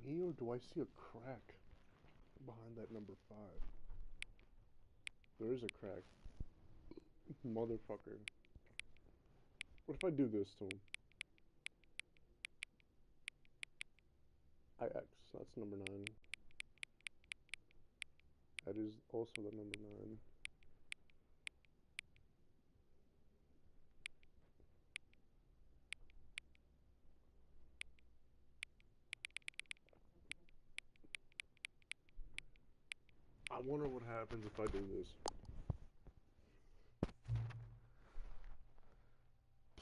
me or do I see a crack behind that number 5? There is a crack. Motherfucker. What if I do this to him? IX, that's number 9. That is also the number 9. I wonder what happens if I do this.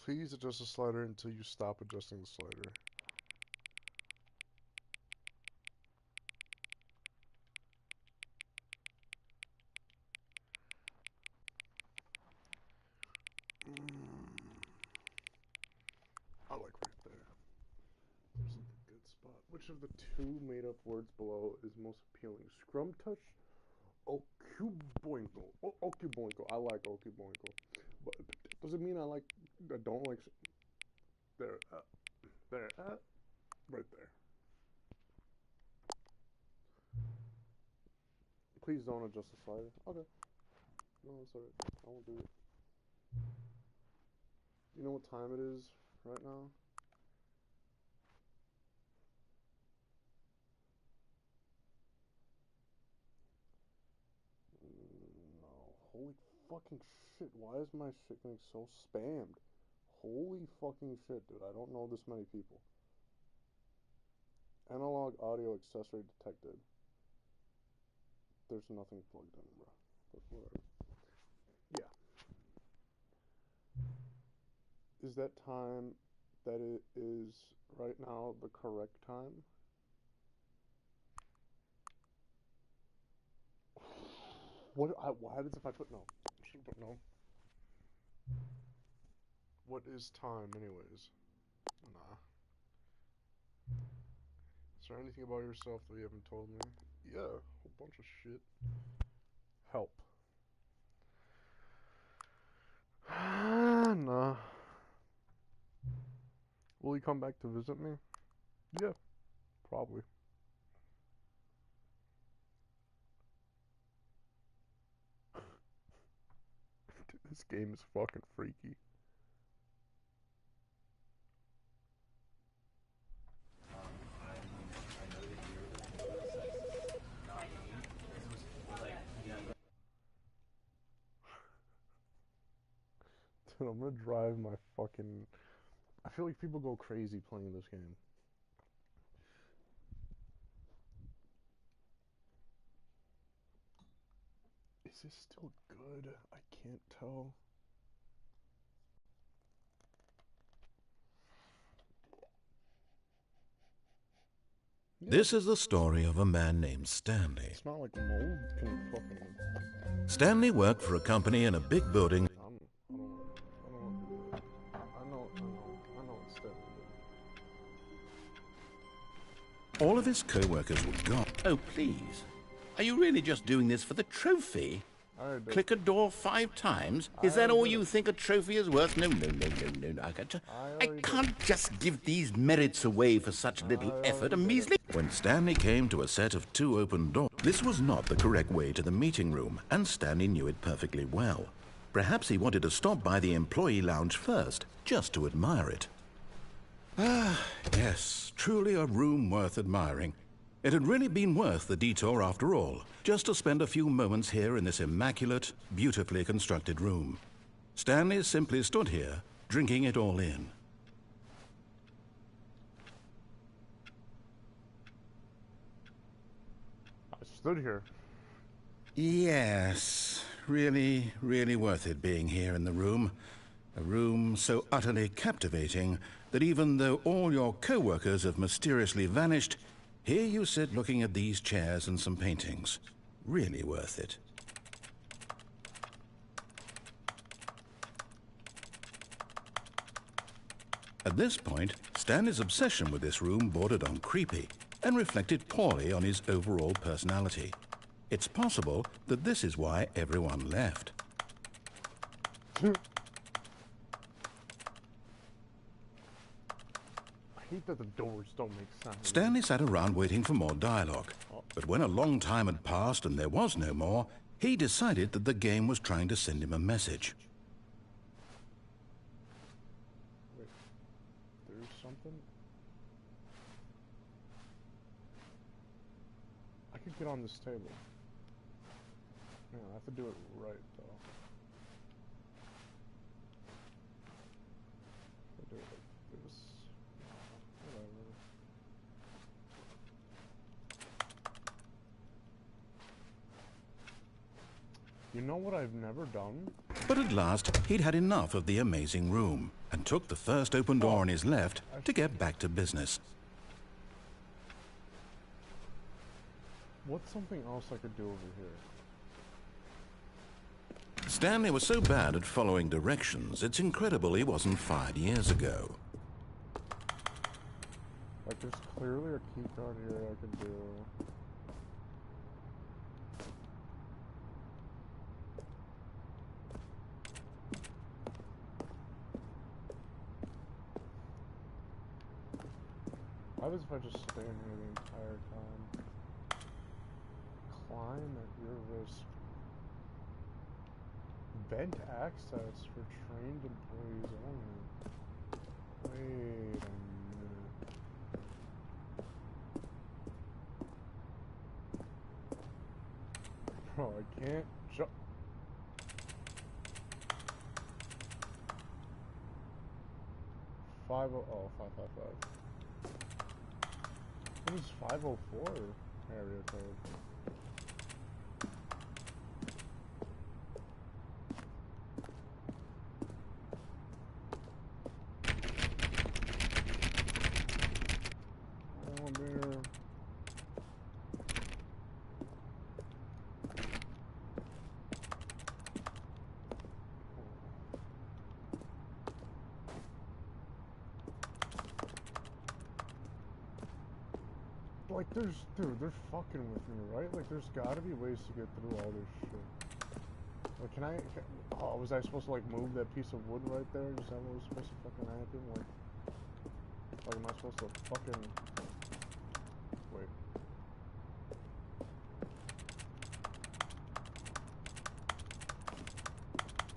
Please adjust the slider until you stop adjusting the slider. I like right there. There's like a good spot. Which of the 2 made-up words below is most appealing? Scrum touch? Okuboinko. Okuboinko. I like Okuboinko. But does it mean I don't like... There. There. Right there. Please don't adjust the slider. Okay. No, it's alright. I won't do it. You know what time it is right now? No. Holy fucking shit. Why is my shit getting so spammed? Holy fucking shit, dude. I don't know this many people. Analog audio accessory detected. There's nothing plugged in, bro. But whatever. Yeah. Is that time that it is right now the correct time? What happens if I put no? I should put no. What is time anyways? Nah. Is there anything about yourself that you haven't told me? Yeah, a whole bunch of shit. Help. Nah. Will he come back to visit me? Yeah, probably. Dude, this game is fucking freaky. Dude, I'm gonna drive my fucking... I feel like people go crazy playing this game. Is this still good? I can't tell. Yeah. This is the story of a man named Stanley. It's not like mold can fucking... Stanley worked for a company in a big building. I don't want to do that. I know it's Stanley. All of his co-workers were gone. Oh, please. Are you really just doing this for the trophy? Click a door 5 times? Is that all you think a trophy is worth? No. I can't just give these merits away for such little effort. A measly... When Stanley came to a set of 2 open doors, this was not the correct way to the meeting room, and Stanley knew it perfectly well. Perhaps he wanted to stop by the employee lounge first, just to admire it. Ah, yes, truly a room worth admiring. It had really been worth the detour after all, just to spend a few moments here in this immaculate, beautifully constructed room. Stanley simply stood here, drinking it all in. I stood here. Yes, really, really worth it being here in the room. A room so utterly captivating that even though all your co-workers have mysteriously vanished, here you sit looking at these chairs and some paintings. Really worth it. At this point, Stanley's obsession with this room bordered on creepy and reflected poorly on his overall personality. It's possible that this is why everyone left. I hate that the doors don't make sense. Stanley sat around waiting for more dialogue. But when a long time had passed and there was no more, he decided that the game was trying to send him a message. Wait, there's something? I could get on this table. Man, I have to do it right, though. I do it like this. Whatever. You know what I've never done? But at last, he'd had enough of the amazing room and took the first open door on his left to get back to business. What's something else I could do over here? Stanley was so bad at following directions, it's incredible he wasn't fired years ago. Like, there's clearly a key card here I could do. What if I just stay in here the entire time? Climb at your risk. Vent access for trained employees only. Wait a minute. Bro, I can't jump. Oh, 555. What is 504 area code? Oh, dear. Like, dude, they're fucking with me, right? Like, there's gotta be ways to get through all this shit. Like, oh, was I supposed to, like, move that piece of wood right there? Is that what was supposed to fucking happen? Like, am I supposed to fucking... Wait.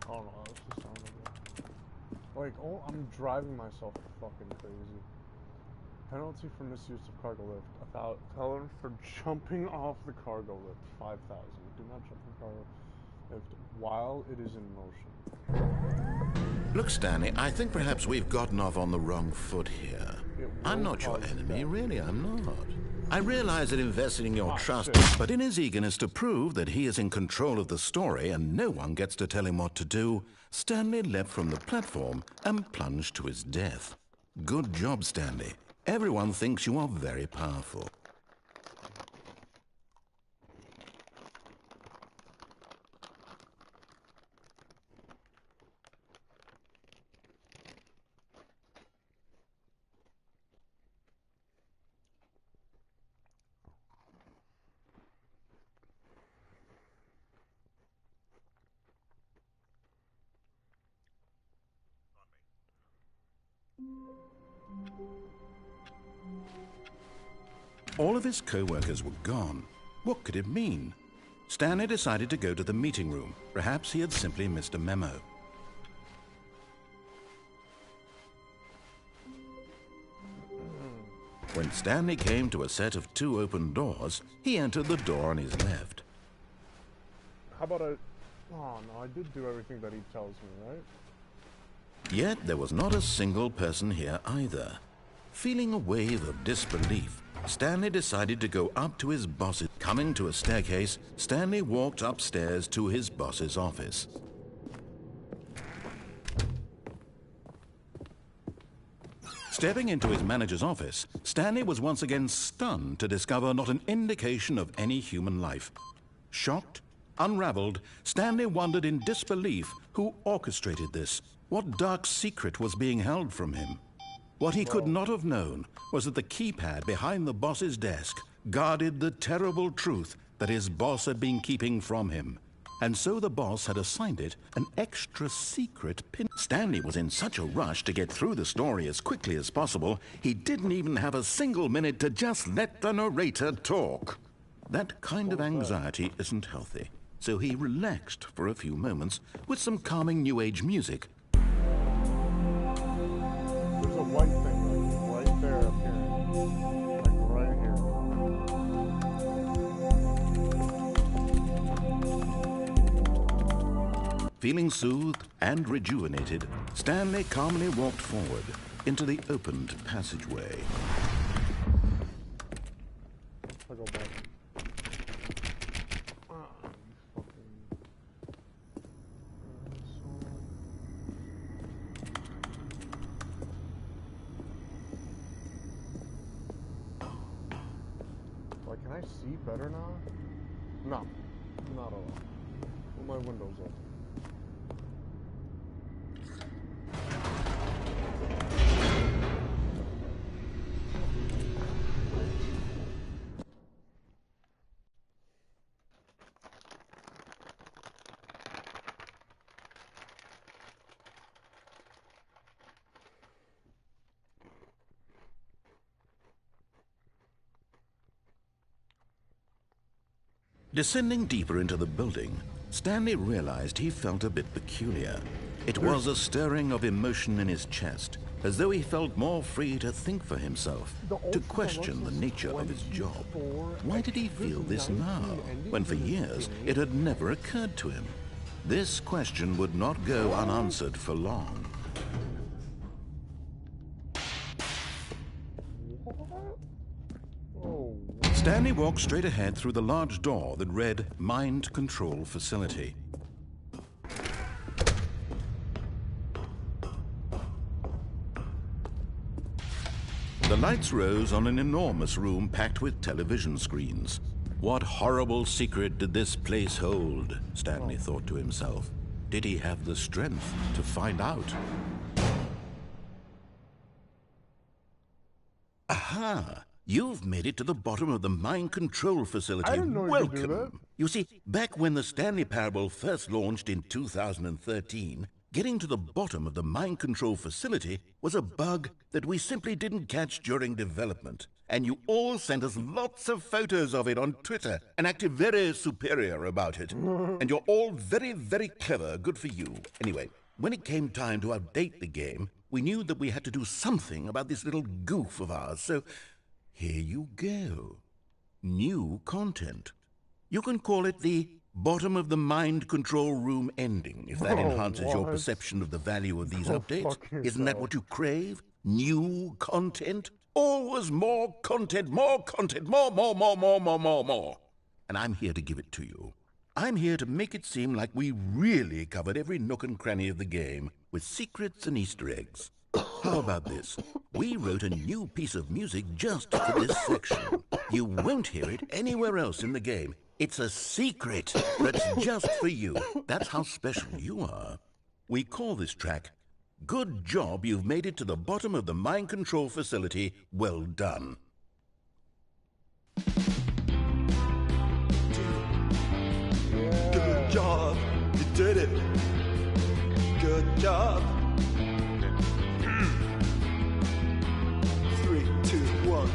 I don't know, this just sounded like, oh, I'm driving myself fucking crazy. Penalty for misuse of cargo lift. $1,000 for jumping off the cargo lift. 5,000. Do not jump the cargo lift while it is in motion. Look, Stanley, I think perhaps we've gotten off on the wrong foot here. I'm not your enemy, really, I'm not. I realize that investing in your trust, but in his eagerness to prove that he is in control of the story and no one gets to tell him what to do, Stanley leapt from the platform and plunged to his death. Good job, Stanley. Everyone thinks you are very powerful. All of his co-workers were gone. What could it mean? Stanley decided to go to the meeting room. Perhaps he had simply missed a memo. When Stanley came to a set of 2 open doors, he entered the door on his left. How about I... Oh, no, I did do everything that he tells me, right? Yet there was not a single person here either. Feeling a wave of disbelief, Stanley decided to go up to his boss's. Coming to a staircase, Stanley walked upstairs to his boss's office. Stepping into his manager's office, Stanley was once again stunned to discover not an indication of any human life. Shocked, unraveled, Stanley wondered in disbelief who orchestrated this. What dark secret was being held from him? What he could not have known was that the keypad behind the boss's desk guarded the terrible truth that his boss had been keeping from him. and so the boss had assigned it an extra secret pin. Stanley was in such a rush to get through the story as quickly as possible, he didn't even have a single minute to just let the narrator talk. That kind of anxiety isn't healthy, so he relaxed for a few moments with some calming New Age music. There's a white thing right there appearing, like right here. Feeling soothed and rejuvenated, Stanley calmly walked forward into the opened passageway. I'll go back. Like, can I see better now? No, not at all. Well, my window's open. Descending deeper into the building, Stanley realized he felt a bit peculiar. It was a stirring of emotion in his chest, as though he felt more free to think for himself, to question the nature of his job. Why did he feel this now, when for years it had never occurred to him? This question would not go unanswered for long. Stanley walked straight ahead through the large door that read Mind Control Facility. The lights rose on an enormous room packed with television screens. What horrible secret did this place hold? Stanley thought to himself. Did he have the strength to find out? Aha! You've made it to the bottom of the mind control facility. I didn't know you could do that. You see, back when the Stanley Parable first launched in 2013, getting to the bottom of the mind control facility was a bug that we simply didn't catch during development. And you all sent us lots of photos of it on Twitter and acted very superior about it. And you're all very, very clever. Good for you. Anyway, when it came time to update the game, we knew that we had to do something about this little goof of ours, so here you go. New content. You can call it the bottom of the mind control room ending, if that enhances your perception of the value of these updates. Isn't that what you crave? New content? Always more content, more content, more. And I'm here to give it to you. I'm here to make it seem like we really covered every nook and cranny of the game with secrets and Easter eggs. How about this? We wrote a new piece of music just for this section. You won't hear it anywhere else in the game. It's a secret that's just for you. That's how special you are. We call this track, Good Job You've Made It to the Bottom of the Mind Control Facility. Well done. Good job, you did it. Good job. 3, 2, 1.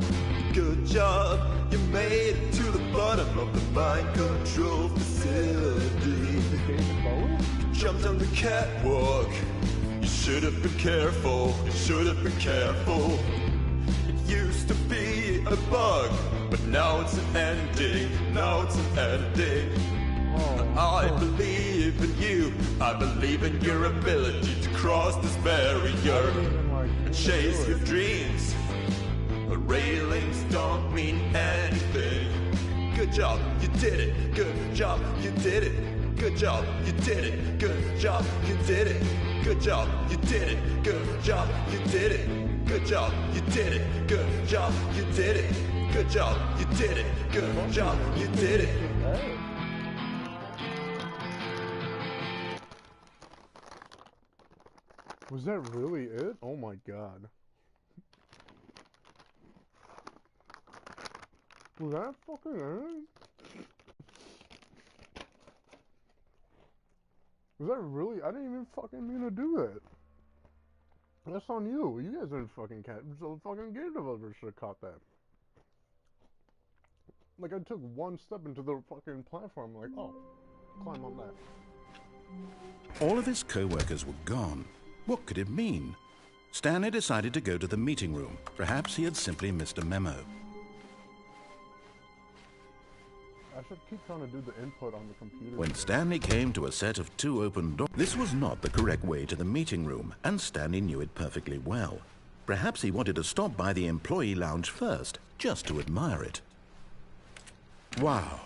Good job, you made it to the bottom of the mind control facility. You jumped on the catwalk. You should have been careful. You should have been careful. It used to be a bug, but now it's an ending. Now it's an ending. I believe in you. I believe in your ability to cross this barrier and chase your dreams. But railings don't mean anything. Good job, you did it. Good job, you did it. Good job, you did it. Good job, you did it. Good job, you did it. Good job, you did it. Good job, you did it. Good job, you did it. Good job, you did it. Good job, you did it. Was that really it? Oh my god. Was that fucking it? Was that really? I didn't even fucking mean to do that. That's on you. You guys didn't fucking catch. The fucking game developers should have caught that. Like, I took one step into the fucking platform, like, oh, climb on that. All of his co-workers were gone. What could it mean? Stanley decided to go to the meeting room. Perhaps he had simply missed a memo. I should keep trying to do the input on the computer. When Stanley came to a set of 2 open doors, this was not the correct way to the meeting room, and Stanley knew it perfectly well. Perhaps he wanted to stop by the employee lounge first, just to admire it. Wow.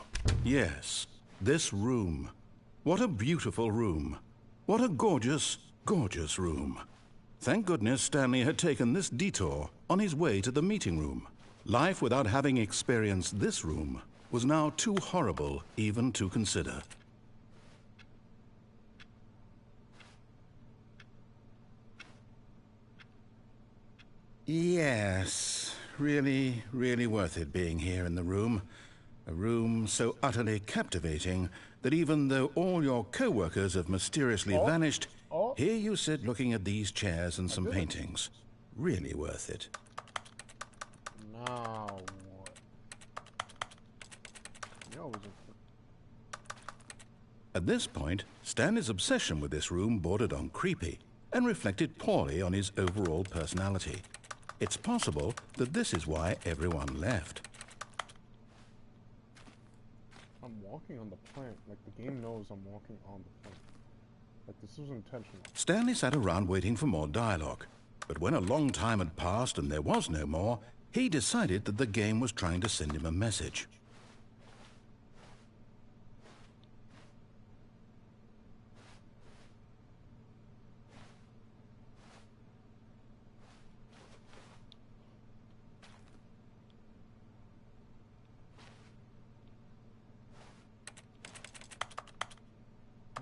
Yes, this room. What a beautiful room. What a gorgeous, gorgeous room. Thank goodness Stanley had taken this detour on his way to the meeting room. Life without having experienced this room was now too horrible even to consider. Yes, really, really worth it being here in the room. A room so utterly captivating that even though all your co-workers have mysteriously vanished, here you sit looking at these chairs and some paintings. Really worth it. Now what? At this point, Stanley's obsession with this room bordered on creepy and reflected poorly on his overall personality. It's possible that this is why everyone left. I'm walking on the plant. Like, the game knows I'm walking on the plant. Like, this was intentional. Stanley sat around waiting for more dialogue. But when a long time had passed and there was no more, he decided that the game was trying to send him a message.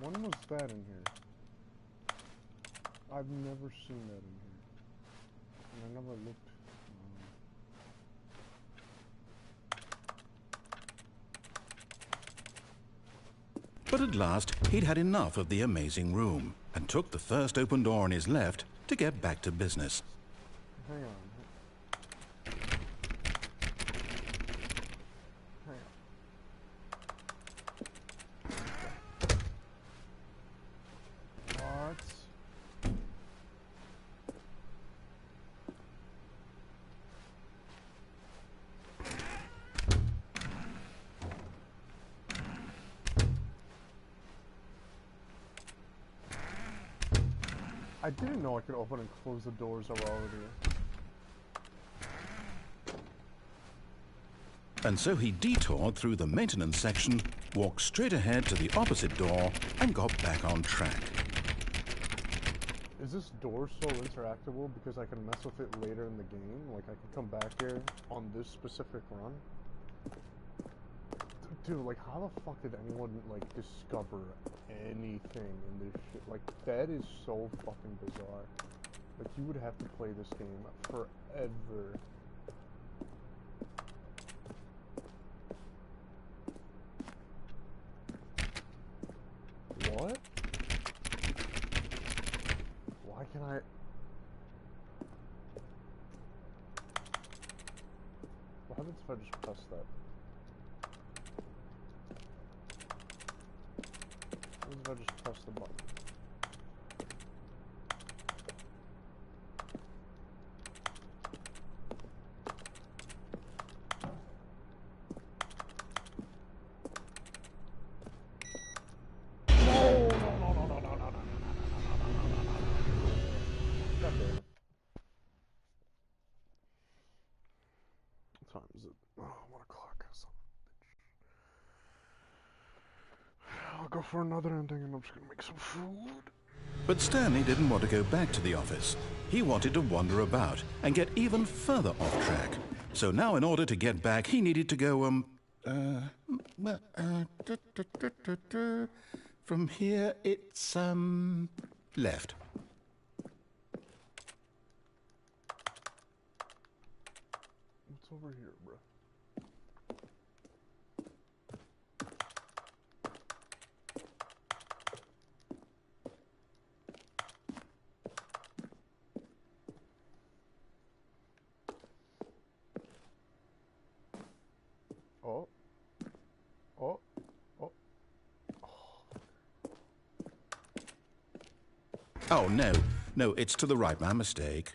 When was that in here? I've never seen that in here. And I never looked. But at last, he'd had enough of the amazing room and took the first open door on his left to get back to business. Hang on. I didn't know I could open and close the doors that were already here. And so he detoured through the maintenance section, walked straight ahead to the opposite door, and got back on track. Is this door so interactable because I can mess with it later in the game? Like, I can come back here on this specific run? Dude, like, how the fuck did anyone, like, discover anything in this shit? Like, that is so fucking bizarre. Like, you would have to play this game forever. What? Why can I... What happens if I just press that? What if I just press the button? What time is it? Oh, 1 o'clock. I'll go for another ending and I'm just gonna make some food. But Stanley didn't want to go back to the office. He wanted to wander about and get even further off track. So now in order to get back, he needed to go, from here it's, left. What's over here, bro? Oh, no. No, it's to the right. My mistake.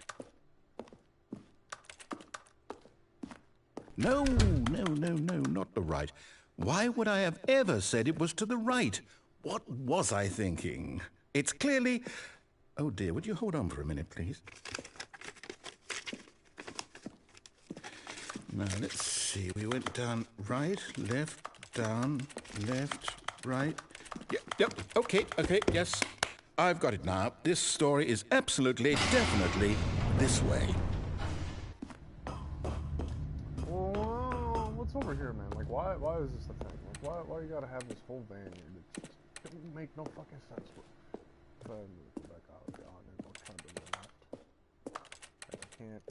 No, not the right. Why would I have ever said it was to the right? What was I thinking? It's clearly... Oh, dear, would you hold on for a minute, please? Now, let's see. We went down right, left, down, left, right. Yep, okay, yes. I've got it now. This story is absolutely, definitely this way. Well, what's over here, man? Like, why is this a thing? Like, why you gotta have this whole van here? It don't make no fucking sense. If I move back out on it, I'll try to the left. I can't.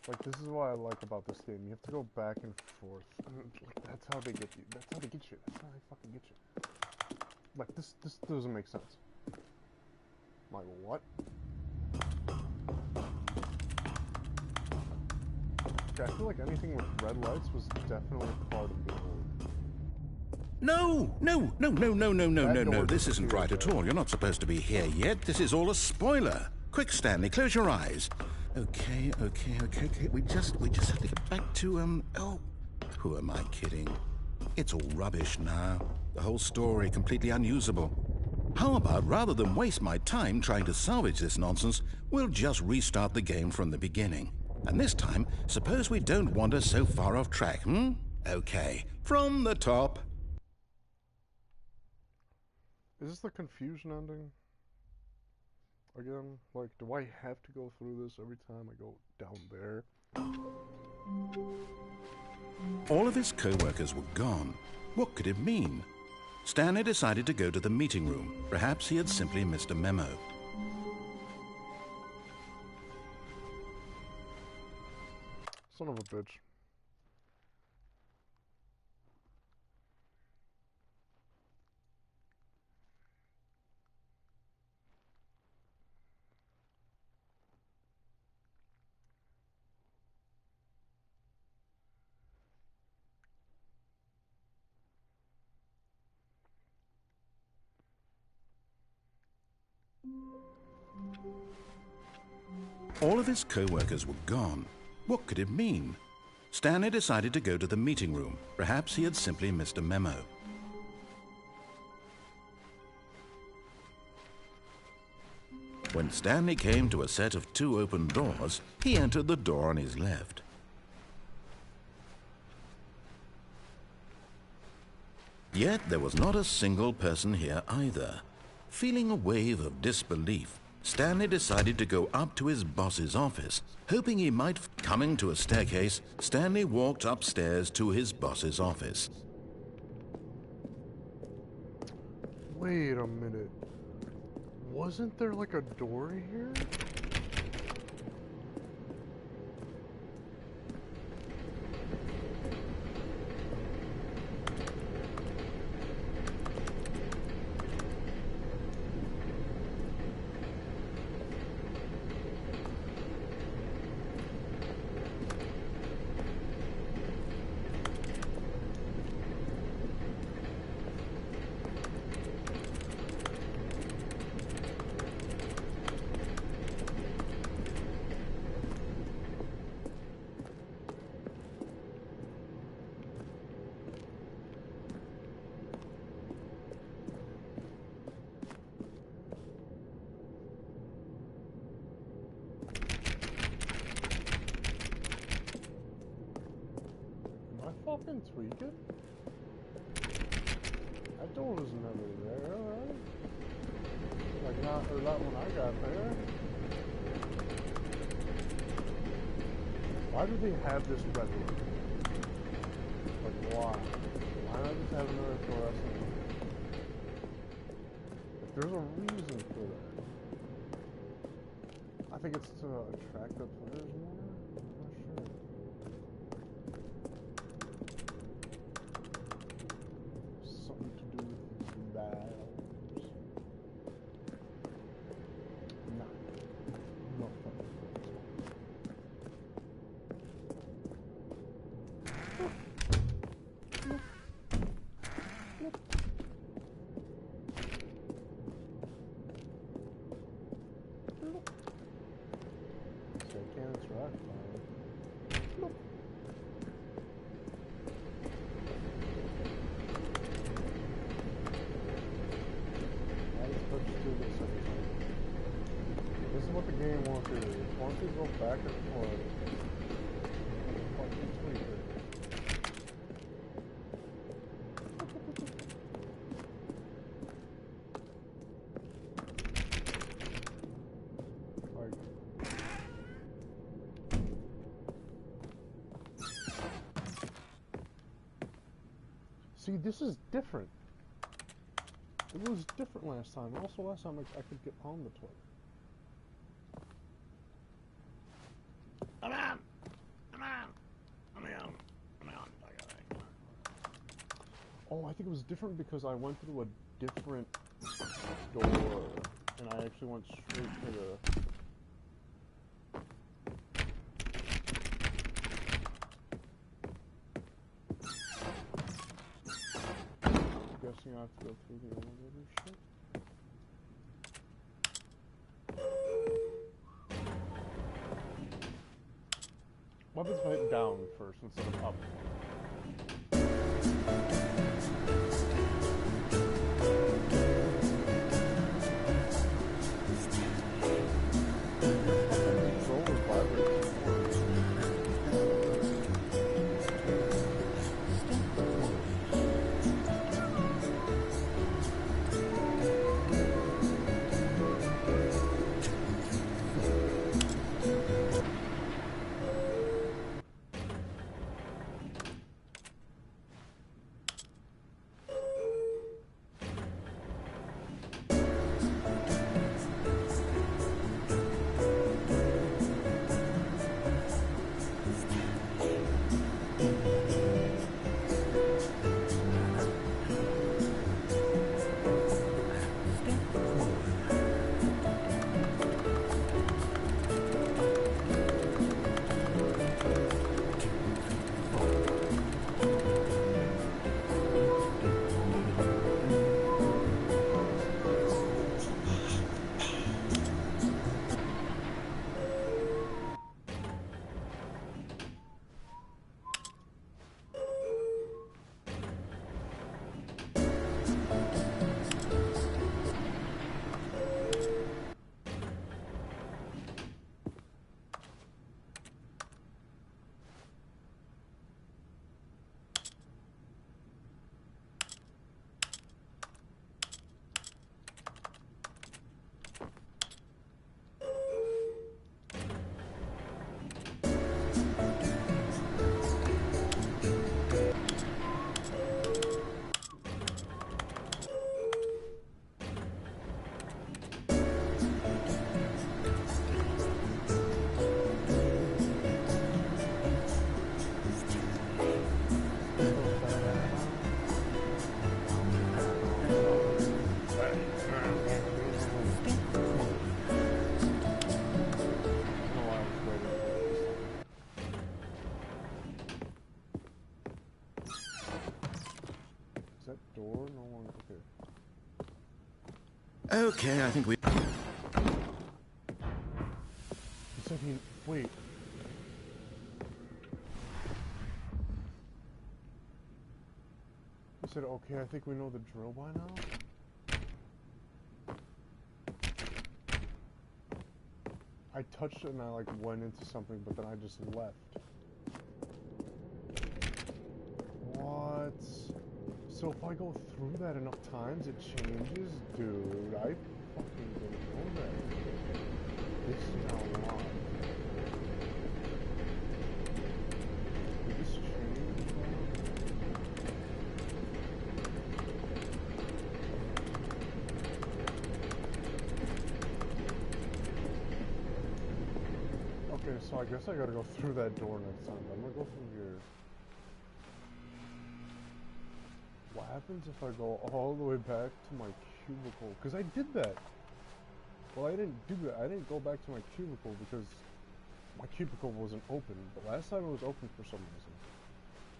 Like, this is what I like about this game. You have to go back and forth. Like, that's how they get you. That's how they get you. That's how they fucking get you. Like, this doesn't make sense. Like, what? Okay, I feel like anything with red lights was definitely part of the old. No. This isn't right at all. You're not supposed to be here yet. This is all a spoiler. Quick, Stanley, close your eyes. Okay. We just have to get back to, oh, who am I kidding? It's all rubbish now. The whole story completely unusable. How about, rather than waste my time trying to salvage this nonsense, we'll just restart the game from the beginning. And this time, suppose we don't wander so far off track, Okay, from the top. Is this the confusion ending? Again, like, do I have to go through this every time I go down there? All of his co-workers were gone. What could it mean? Stanley decided to go to the meeting room. Perhaps he had simply missed a memo. Son of a bitch. All of his co-workers were gone. What could it mean? Stanley decided to go to the meeting room. Perhaps he had simply missed a memo. When Stanley came to a set of 2 open doors, he entered the door on his left. Yet there was not a single person here either. Feeling a wave of disbelief, Stanley decided to go up to his boss's office. Hoping he might coming to a staircase, Stanley walked upstairs to his boss's office. Wait a minute. Wasn't there like a door here? Fucking tweaking? That door was never there, right? Like not when I got there. Why do they have this red light? Like why? Why not just have another fluorescent light? Like, there's a reason for that. I think it's to attract the players more. Something to do with Why don't we go back and forth? Fucking tweaker. Like... See, this is different. It was different last time. Also, last time I could get on the toilet. Come on! Come on! Come on! Come on! Oh, I think it was different because I went through a different door, and I actually went straight to the... Guessing I have to go through the elevator shit. What if I hit down first instead of up? Door? No one. Okay. Okay, I think we... He said he... Wait. He said, okay, I think we know the drill by now? I touched it and I, like, went into something, but then I just left. What? So if I go through that enough times, it changes? Dude, I fucking didn't know that. This is now why. Did this change? Okay, so I guess I gotta go through that door next time. I'm gonna go through here. What happens if I go all the way back to my cubicle? Because I did that. Well, I didn't do that. I didn't go back to my cubicle because my cubicle wasn't open. But last time it was open for some reason.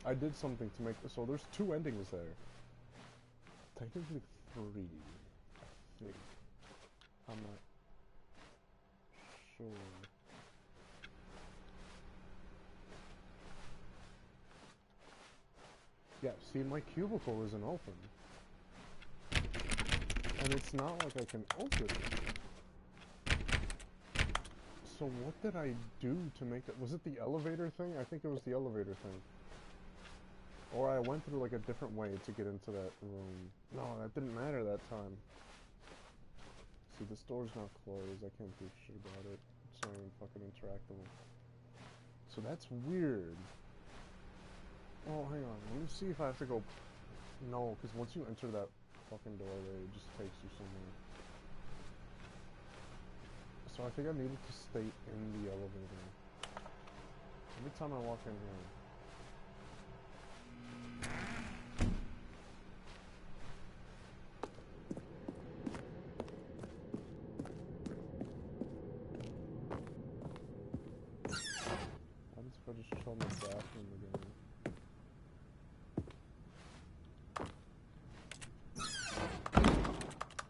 I did something to make this. So there's 2 endings there. Technically 3, I think. I'm not sure. Yeah, see, my cubicle isn't open. And it's not like I can open it. So what did I do to make it? Was it the elevator thing? I think it was the elevator thing. Or I went through like a different way to get into that room. No, that didn't matter that time. See, this door's not closed. I can't do shit about it. It's not even fucking interactable. So that's weird. Oh, hang on. Let me see if I have to go... No, because once you enter that fucking doorway, it just takes you somewhere. So I think I needed to stay in the elevator. Every time I walk in here. What if I just show my bathroom again?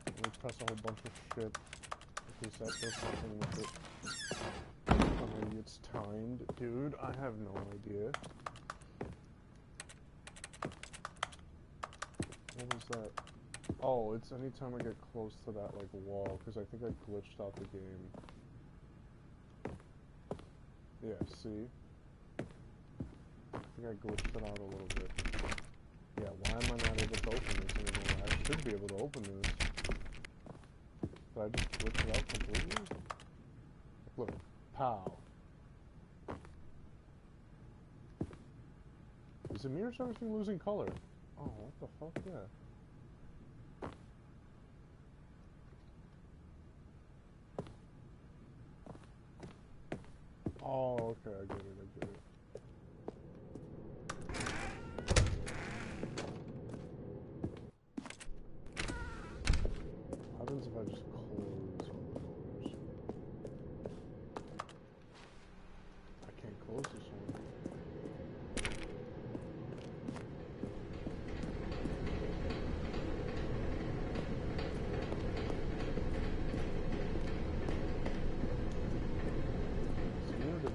Let me press a whole bunch of shit. In case that does something with it. Oh, maybe it's timed. Dude, I have no idea. What was that? Oh, it's anytime I get close to that, like, wall, because I think I glitched out the game. Yeah, see? I think I glitched it out a little bit. Yeah, why am I not able to open this anymore? I should be able to open this. Did I just glitch it out completely? Look, pow. Is the mirror everything losing color? Oh, what the fuck, yeah. Oh, okay, I get it, I get it. What happens if I just close one of the doors? I can't close this one.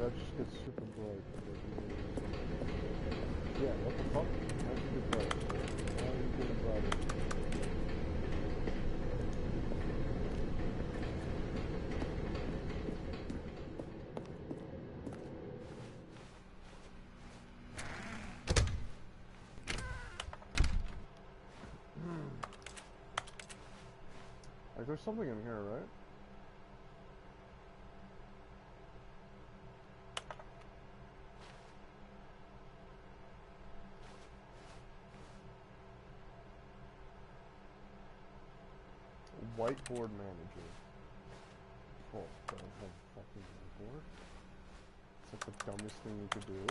That just gets super bright. Yeah, what the fuck? How'd you get bright? How are you getting brighter? Like, there's something in here, right? Whiteboard manager. Oh, don't have a fucking whiteboard. It's like the dumbest thing you could do.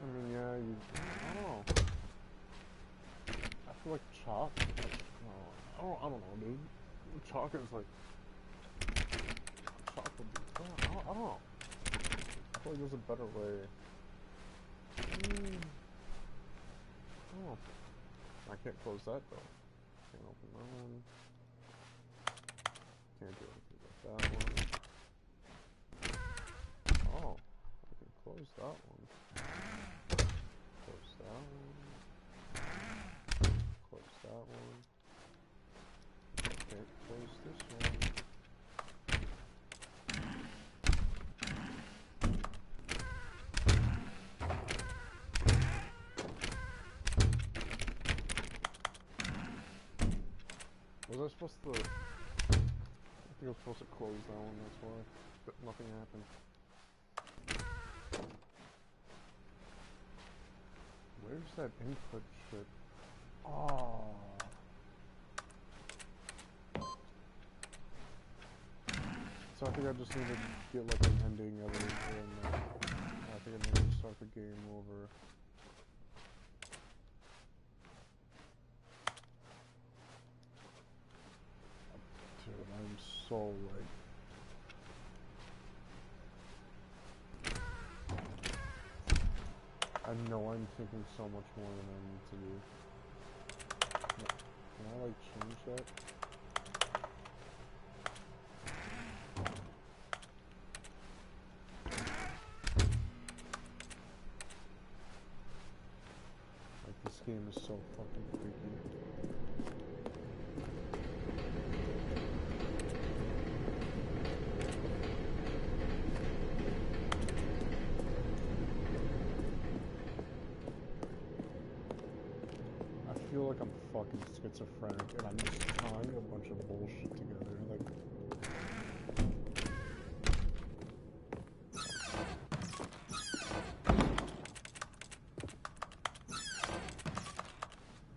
I mean, yeah, you... I don't know. I feel like chalk. I don't know, dude. Chalk is like... Chalk would be... I don't know. I feel like there's a better way. Oh, I can't close that though. Can't open that one. Can't do anything with that one. Oh, I can close that one. Close that one. Close that one. Can't close this one. Was I supposed to... I think I was supposed to close that one, that's why. But nothing happened. Where's that input shit? Oh. So I think I just need to get like an ending of it, and I think I need to start the game over. Dude, I'm so like... I know I'm thinking so much more than I need to do. Can I like change that? Like, this game is so fucking freaky. feel like I'm fucking schizophrenic and I'm just tying a bunch of bullshit together.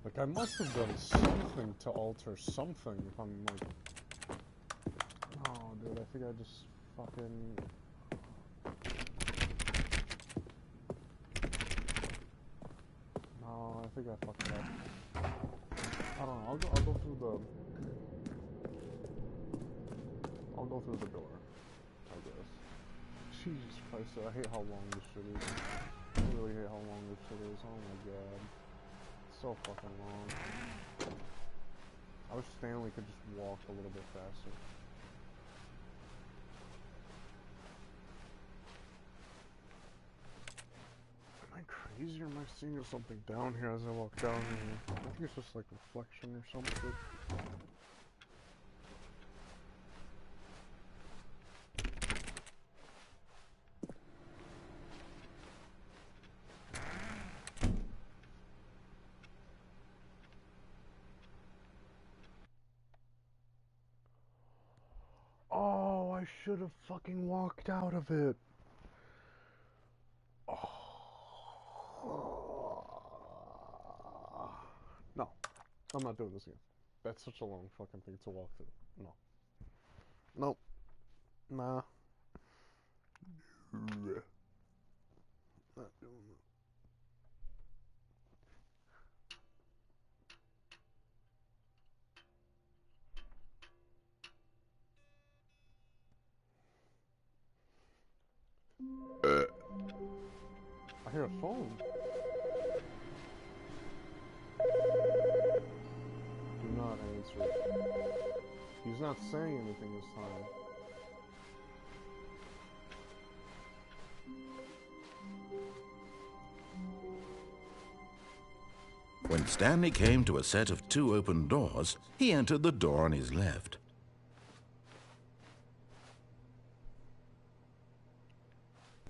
Like I must have done something to alter something if I'm like... Oh, dude, I think I just fucking... No, I think I fucked up. I don't know, I'll go through the... I'll go through the door, I guess. Jesus Christ, I hate how long this shit is. I really hate how long this shit is, oh my god. It's so fucking long. I wish Stanley could just walk a little bit faster. Am I crazy or am I seeing something down here as I walk down here? I think it's just like reflection or something. Oh, I should have fucking walked out of it. Oh. No, I'm not doing this again. That's such a long fucking thing to walk through. No. Nope. Nah. Not doing it. I hear a phone. Do not answer it. He's not saying anything this time. When Stanley came to a set of 2 open doors, he entered the door on his left.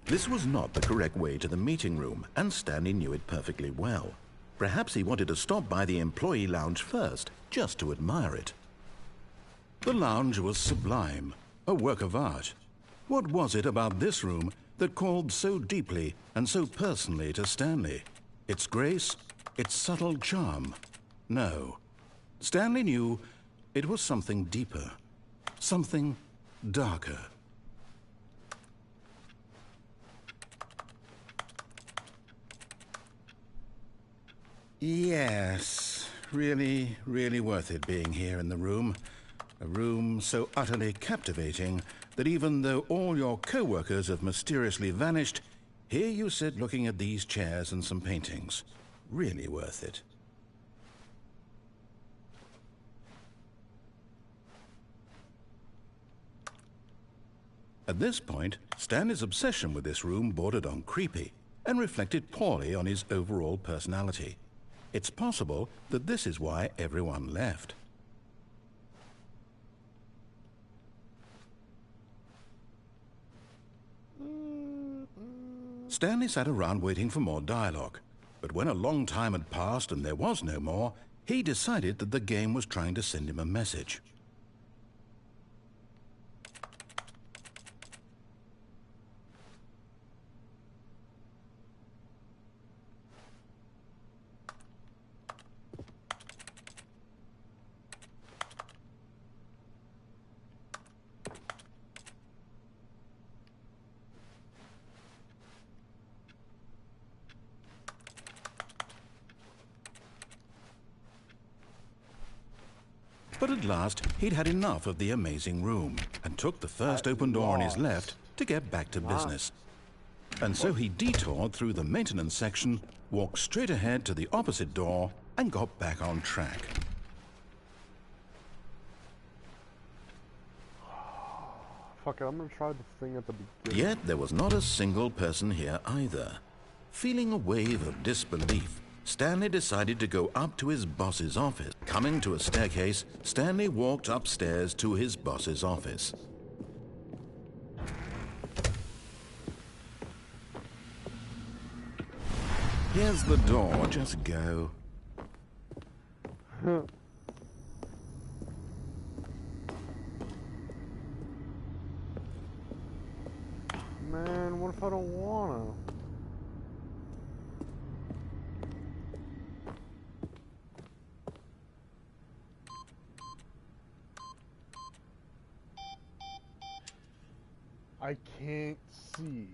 This was not the correct way to the meeting room, and Stanley knew it perfectly well. Perhaps he wanted to stop by the employee lounge first, just to admire it. The lounge was sublime, a work of art. What was it about this room that called so deeply and so personally to Stanley? Its grace? Its subtle charm? No. Stanley knew it was something deeper, something darker. Yes, really, really worth it being here in the room. A room so utterly captivating that even though all your co-workers have mysteriously vanished, here you sit looking at these chairs and some paintings. Really worth it. At this point, Stanley's obsession with this room bordered on creepy and reflected poorly on his overall personality. It's possible that this is why everyone left. Stanley sat around waiting for more dialogue, but when a long time had passed and there was no more, he decided that the game was trying to send him a message. But at last, he'd had enough of the amazing room and took the first open door on his left to get back to business. And so he detoured through the maintenance section, walked straight ahead to the opposite door, and got back on track. Fuck it, I'm gonna try the thing at the beginning. Yet there was not a single person here either. Feeling a wave of disbelief, Stanley decided to go up to his boss's office. Coming to a staircase, Stanley walked upstairs to his boss's office. Here's the door, just go. Man, what if I don't wanna? I can't see.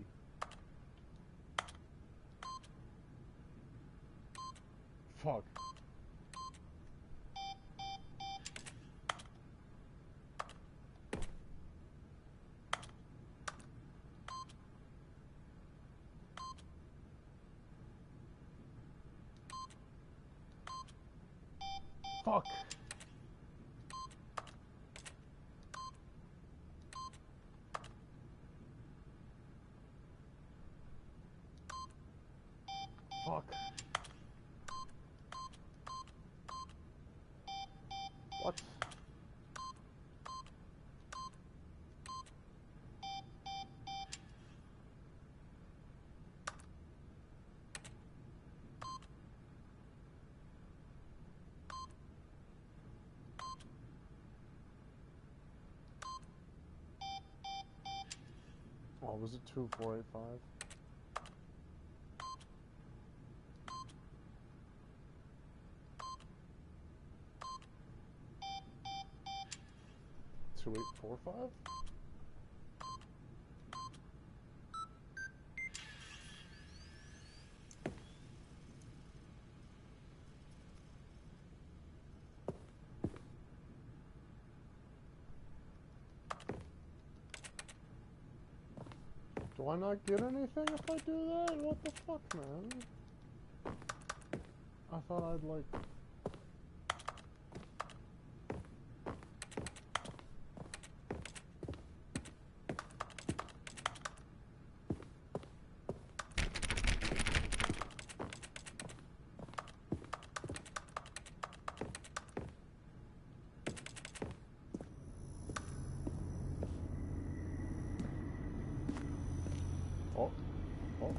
Fuck. Fuck. Fuck. What? Oh, was it 2485? Two 845? Do I not get anything if I do that? What the fuck, man? I thought I'd like... Oh, oh.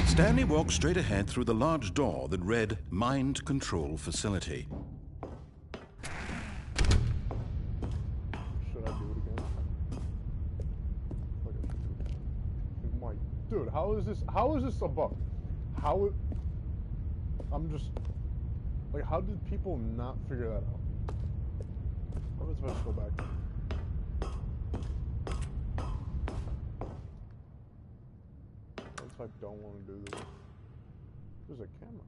Stanley walked straight ahead through the large door that read Mind Control Facility. Should I do it again? Like I should do it. My dude, how is this a bug? How it... I'm just... Like, how did people not figure that out? What if I just go back? What if I don't want to do this? There's a camera.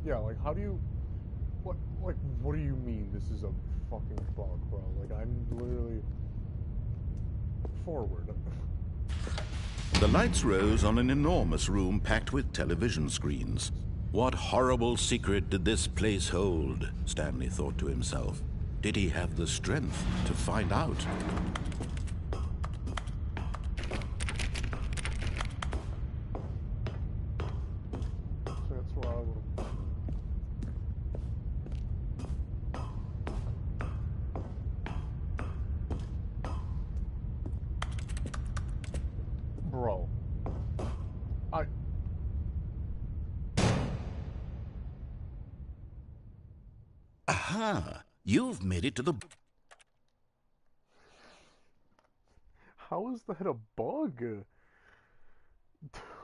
Yeah, like, how do you... what do you mean this is a fucking bug, bro? Like, I'm literally... forward. The lights rose on an enormous room packed with television screens. What horrible secret did this place hold? Stanley thought to himself. Did he have the strength to find out? So that's where I would... Aha! You've made it to the... How is that a bug? Dude,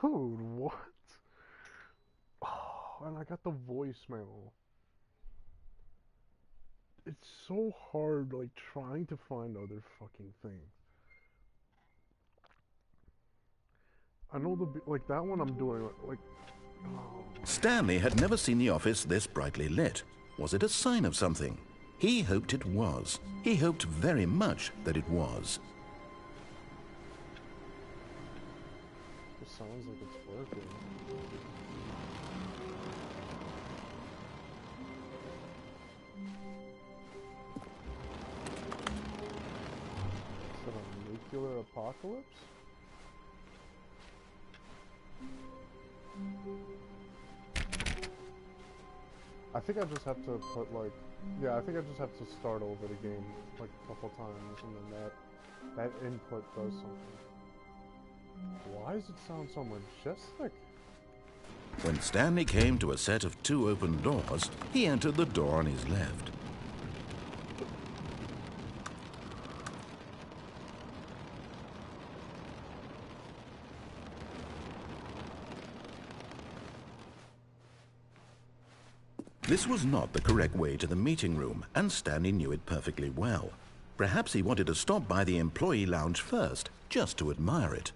what? Oh, and I got the voicemail. It's so hard, like, trying to find other fucking things. I know like, that one I'm doing, like... Oh. Stanley had never seen the office this brightly lit. Was it a sign of something? He hoped it was. He hoped very much that it was. It sounds like it's working. Is it a nuclear apocalypse? I think I just have to put, like, yeah, I think I just have to start over the game, like, a couple times, and then that input does something. Why does it sound so majestic? When Stanley came to a set of 2 open doors, he entered the door on his left. This was not the correct way to the meeting room, and Stanley knew it perfectly well. Perhaps he wanted to stop by the employee lounge first, just to admire it.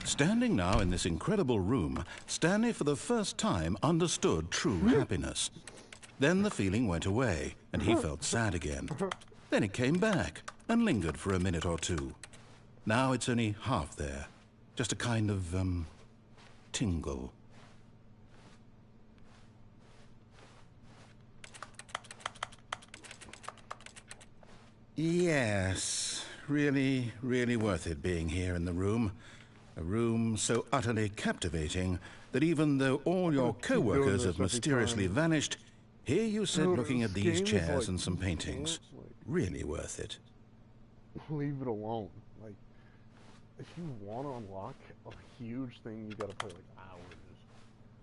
Standing now in this incredible room, Stanley for the first time understood true happiness. Then the feeling went away, and he felt sad again. Then it came back, and lingered for a minute or two. Now it's only half there. Just a kind of, tingle. Yes, really, really worth it being here in the room. A room so utterly captivating that even though all your co-workers have mysteriously vanished, here you sit looking at these chairs and some paintings. Really worth it. Leave it alone. Like, if you want to unlock a huge thing, you gotta play, like, hours.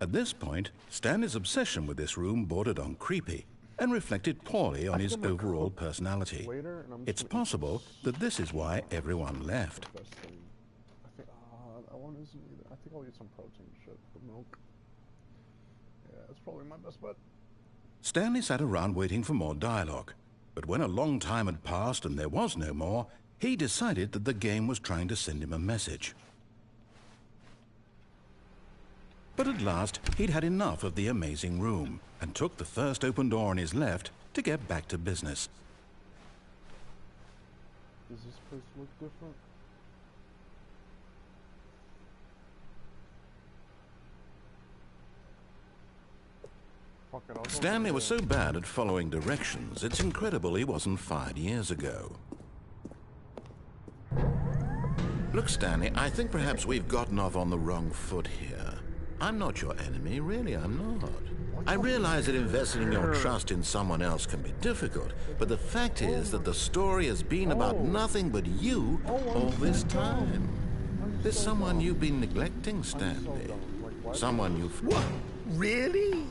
At this point, Stanley's obsession with this room bordered on creepy, and reflected poorly on his overall personality. It's possible that this is why everyone left. I think, that one isn't either. I think I'll eat some protein shit, but milk. Yeah, that's probably my best bet. Stanley sat around waiting for more dialogue, but when a long time had passed and there was no more, he decided that the game was trying to send him a message. But at last, he'd had enough of the amazing room, and took the first open door on his left to get back to business. Does this place look different? Fuck it, I'll go Stanley was so bad at following directions, it's incredible he wasn't fired years ago. Look, Stanley, I think perhaps we've gotten off on the wrong foot here. I'm not your enemy, really, I'm not. I realize that investing your trust in someone else can be difficult, but the fact is that the story has been about nothing but you all this time. There's someone you've been neglecting, Stanley. Someone you've... What? Really?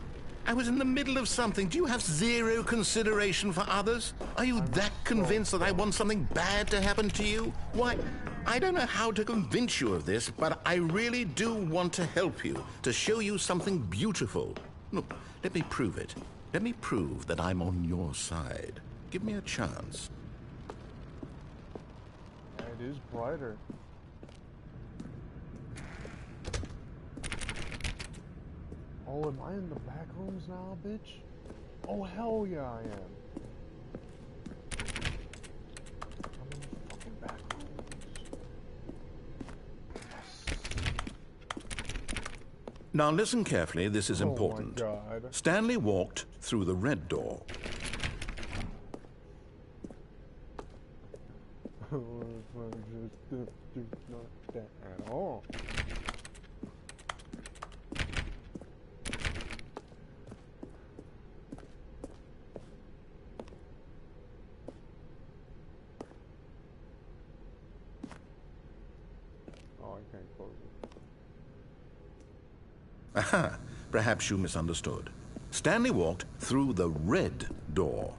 I was in the middle of something. Do you have zero consideration for others? Are you that convinced that I want something bad to happen to you? Why, I don't know how to convince you of this, but I really do want to help you, to show you something beautiful. Look, let me prove it. Let me prove that I'm on your side. Give me a chance. Yeah, it is brighter. Oh, am I in the back rooms now, bitch? Oh, hell yeah, I am. I'm in the fucking back rooms. Now listen carefully, this is important. Oh my God. Stanley walked through the red door. At all. Oh, I can't close it. Aha, perhaps you misunderstood. Stanley walked through the red door.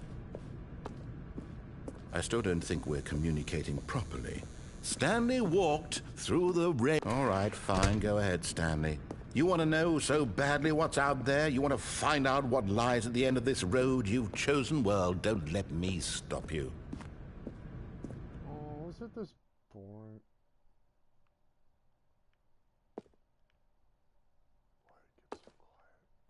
I still don't think we're communicating properly. Stanley walked through the red... All right, fine, go ahead, Stanley. You want to know so badly what's out there? You want to find out what lies at the end of this road you've chosen? Well, don't let me stop you. Oh, is it this boring? Why it gets so quiet?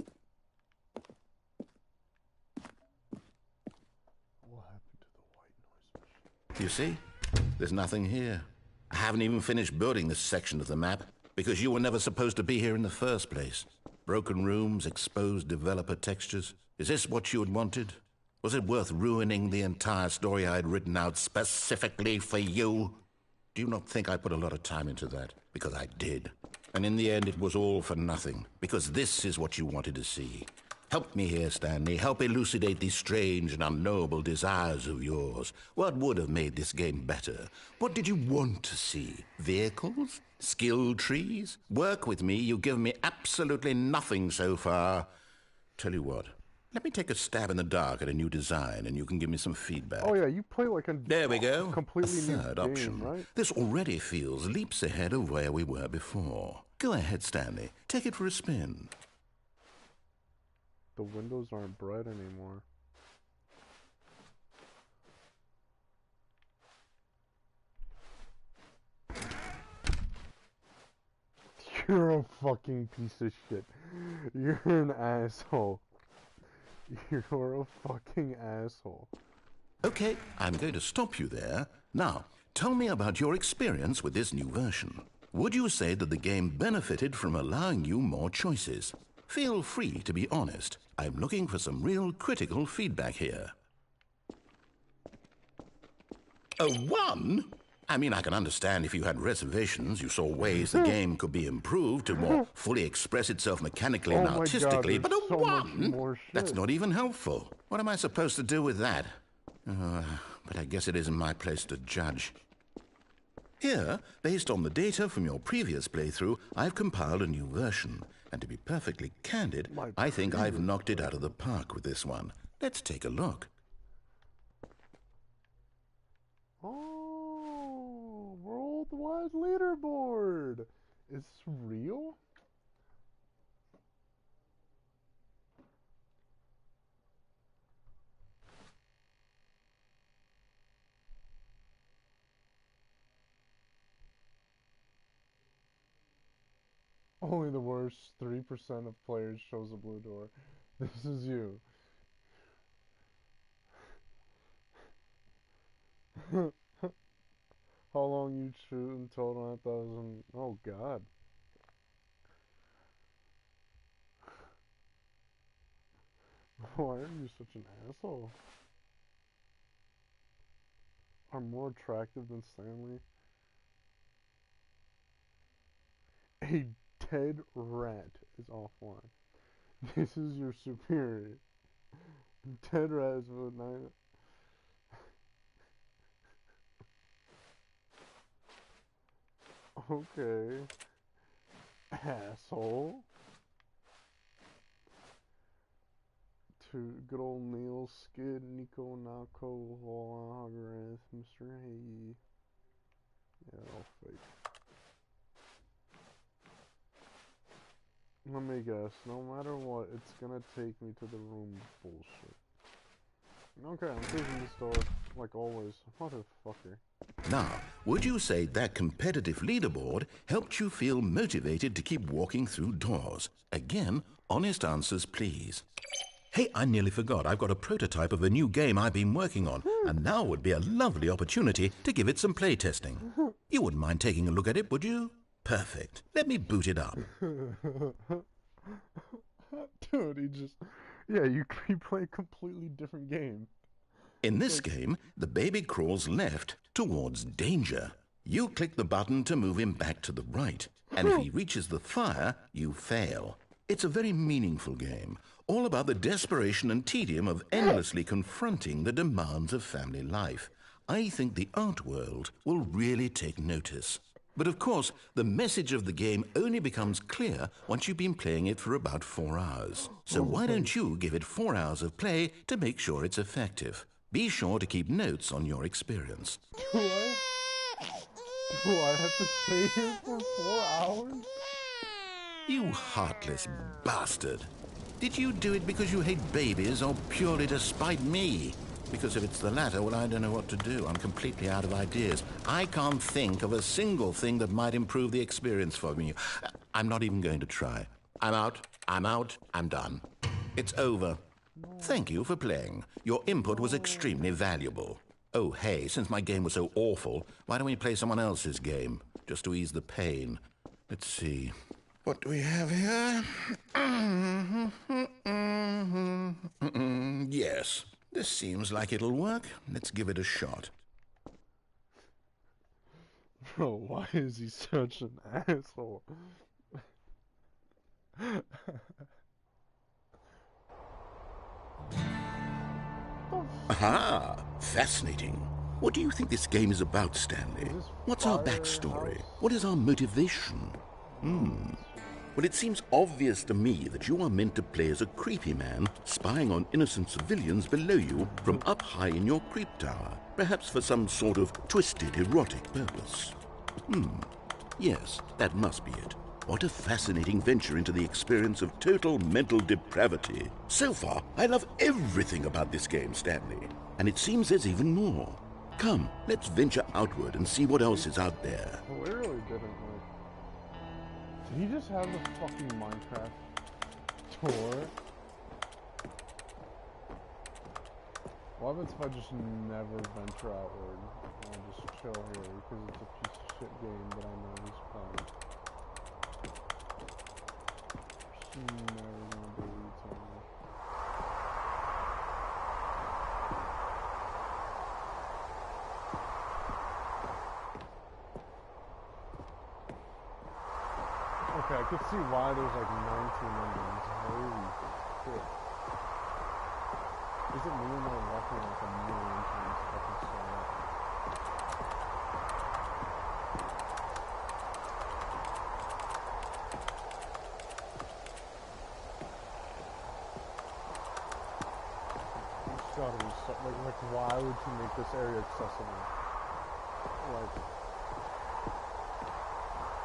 What happened to the white noise machine? You see? There's nothing here. I haven't even finished building this section of the map because you were never supposed to be here in the first place. Broken rooms, exposed developer textures. Is this what you had wanted? Was it worth ruining the entire story I had written out specifically for you? Do you not think I put a lot of time into that? Because I did. And in the end, it was all for nothing. Because this is what you wanted to see. Help me here, Stanley. Help elucidate these strange and unknowable desires of yours. What would have made this game better? What did you want to see? Vehicles? Skill trees? Work with me. You've given me absolutely nothing so far. Tell you what. Let me take a stab in the dark at a new design, and you can give me some feedback. Oh yeah, you play like a there we go. Completely a third new option. game, right? This already feels leaps ahead of where we were before. Go ahead, Stanley. Take it for a spin. The windows aren't bright anymore. You're a fucking piece of shit. You're an asshole. You're a fucking asshole. Okay, I'm going to stop you there. Now, tell me about your experience with this new version. Would you say that the game benefited from allowing you more choices? Feel free to be honest. I'm looking for some real critical feedback here. A 1? I mean, I can understand if you had reservations, you saw ways the game could be improved to more fully express itself mechanically and artistically, but a 1? That's not even helpful. What am I supposed to do with that? But I guess it isn't my place to judge. Here, based on the data from your previous playthrough, I've compiled a new version. And to be perfectly candid, I think I've knocked it out of the park with this one. Let's take a look. Oh, worldwide leaderboard. It's real? Only the worst 3% of players chose a blue door. This is you. How long you shoot in total? 9,000. Oh god. Why are you such an asshole? Are more attractive than Stanley? A dead rat is offline. This is your superior. Dead rat is about 9. Okay. Asshole. To good old Neil, Skid, Nico, Nako, Loggerith, Mr. Hey. Yeah, all fake. Let me guess, no matter what, it's gonna take me to the room bullshit. Okay, I'm choosing this door, like always. Motherfucker. Now, would you say that competitive leaderboard helped you feel motivated to keep walking through doors? Again, honest answers, please. Hey, I nearly forgot. I've got a prototype of a new game I've been working on, and now would be a lovely opportunity to give it some playtesting. You wouldn't mind taking a look at it, would you? Perfect. Let me boot it up. Dude, he just... Yeah, you play a completely different game. In this game, the baby crawls left towards danger. You click the button to move him back to the right, and if he reaches the fire, you fail. It's a very meaningful game, all about the desperation and tedium of endlessly confronting the demands of family life. I think the art world will really take notice. But of course, the message of the game only becomes clear once you've been playing it for about 4 hours. So why don't you give it 4 hours of play to make sure it's effective? Be sure to keep notes on your experience. Do I have to stay here for 4 hours? You heartless bastard. Did you do it because you hate babies or purely to spite me? Because if it's the latter, well, I don't know what to do. I'm completely out of ideas. I can't think of a single thing that might improve the experience for me. I'm not even going to try. I'm out, I'm done. It's over. Thank you for playing. Your input was extremely valuable. Oh, hey, since my game was so awful, why don't we play someone else's game? Just to ease the pain. Let's see. What do we have here? Yes. This seems like it'll work. Let's give it a shot. Bro, why is he such an asshole? Aha! Fascinating. What do you think this game is about, Stanley? What's our backstory? What is our motivation? Well, it seems obvious to me that you are meant to play as a creepy man spying on innocent civilians below you from up high in your creep tower, perhaps for some sort of twisted, erotic purpose. Yes, that must be it. What a fascinating venture into the experience of total mental depravity. So far, I love everything about this game, Stanley. And it seems there's even more. Come, let's venture outward and see what else is out there. Clearly didn't work. Did he just have the fucking Minecraft tour? What happens if I just never venture outward? I'll just chill here because it's a piece of shit game that I know he's playing. Just never gonna believe something. Okay, I could see why there's like 19 endings. Holy shit. Is it me that I'm walking like a million times fucking slow? It's gotta be so, like why would you make this area accessible? Like,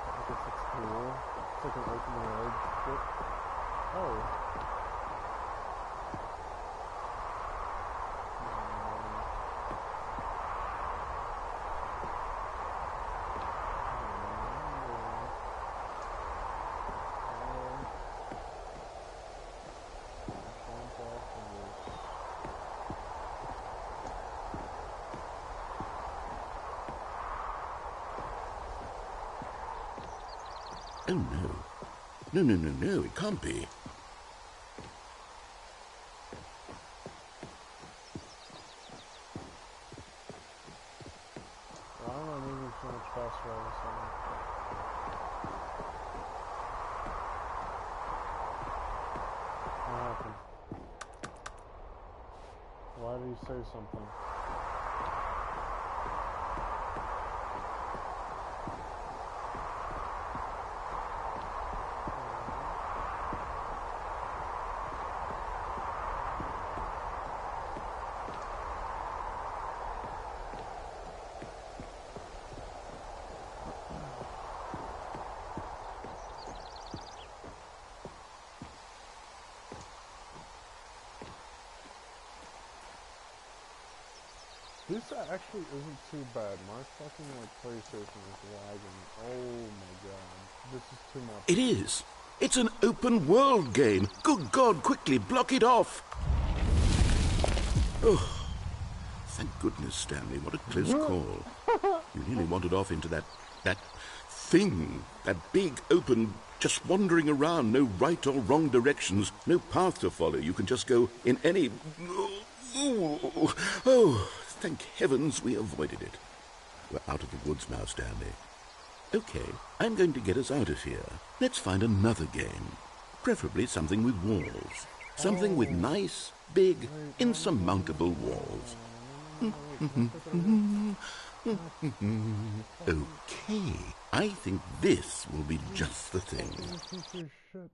I guess it's cool. It's like an open world shit. Oh. Oh, no. No, it can't be. I don't know, maybe it's so much faster all of a sudden. What happened? Why did he say something? This actually isn't too bad. My fucking like PlayStation is lagging. Oh my god. This is too much. It is. It's an open world game. Good God, quickly block it off. Oh, thank goodness, Stanley. What a close call. You nearly wandered off into that thing. That big, open, just wandering around. No right or wrong directions. No path to follow. You can just go in any... Oh, thank heavens we avoided it. We're out of the woods now, Stanley. Okay, I'm going to get us out of here. Let's find another game. Preferably something with walls. Something with nice, big, insurmountable walls. Okay, I think this will be just the thing. Piece of shit.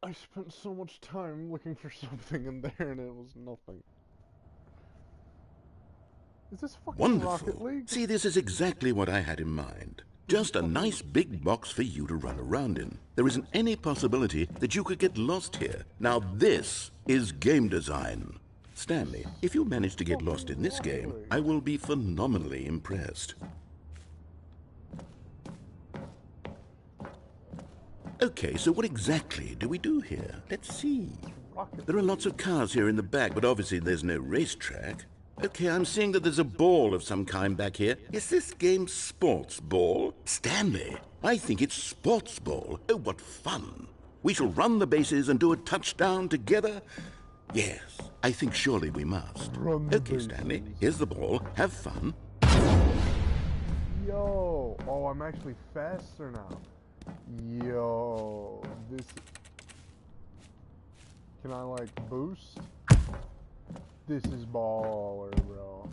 I spent so much time looking for something in there and it was nothing. Is this fucking Rocket Wonderful. League? See, this is exactly what I had in mind. Just a nice big box for you to run around in. There isn't any possibility that you could get lost here. Now this is game design. Stanley, if you manage to get lost in this game, I will be phenomenally impressed. Okay, so what exactly do we do here? Let's see. There are lots of cars here in the back, but obviously there's no racetrack. Okay, I'm seeing that there's a ball of some kind back here. Is this game sports ball? Stanley, I think it's sports ball. Oh, what fun. We shall run the bases and do a touchdown together. Yes, I think surely we must. Okay, Stanley, here's the ball. Have fun. Yo, oh, I'm actually faster now. Yo, this... Can I, like, boost? This is baller, bro.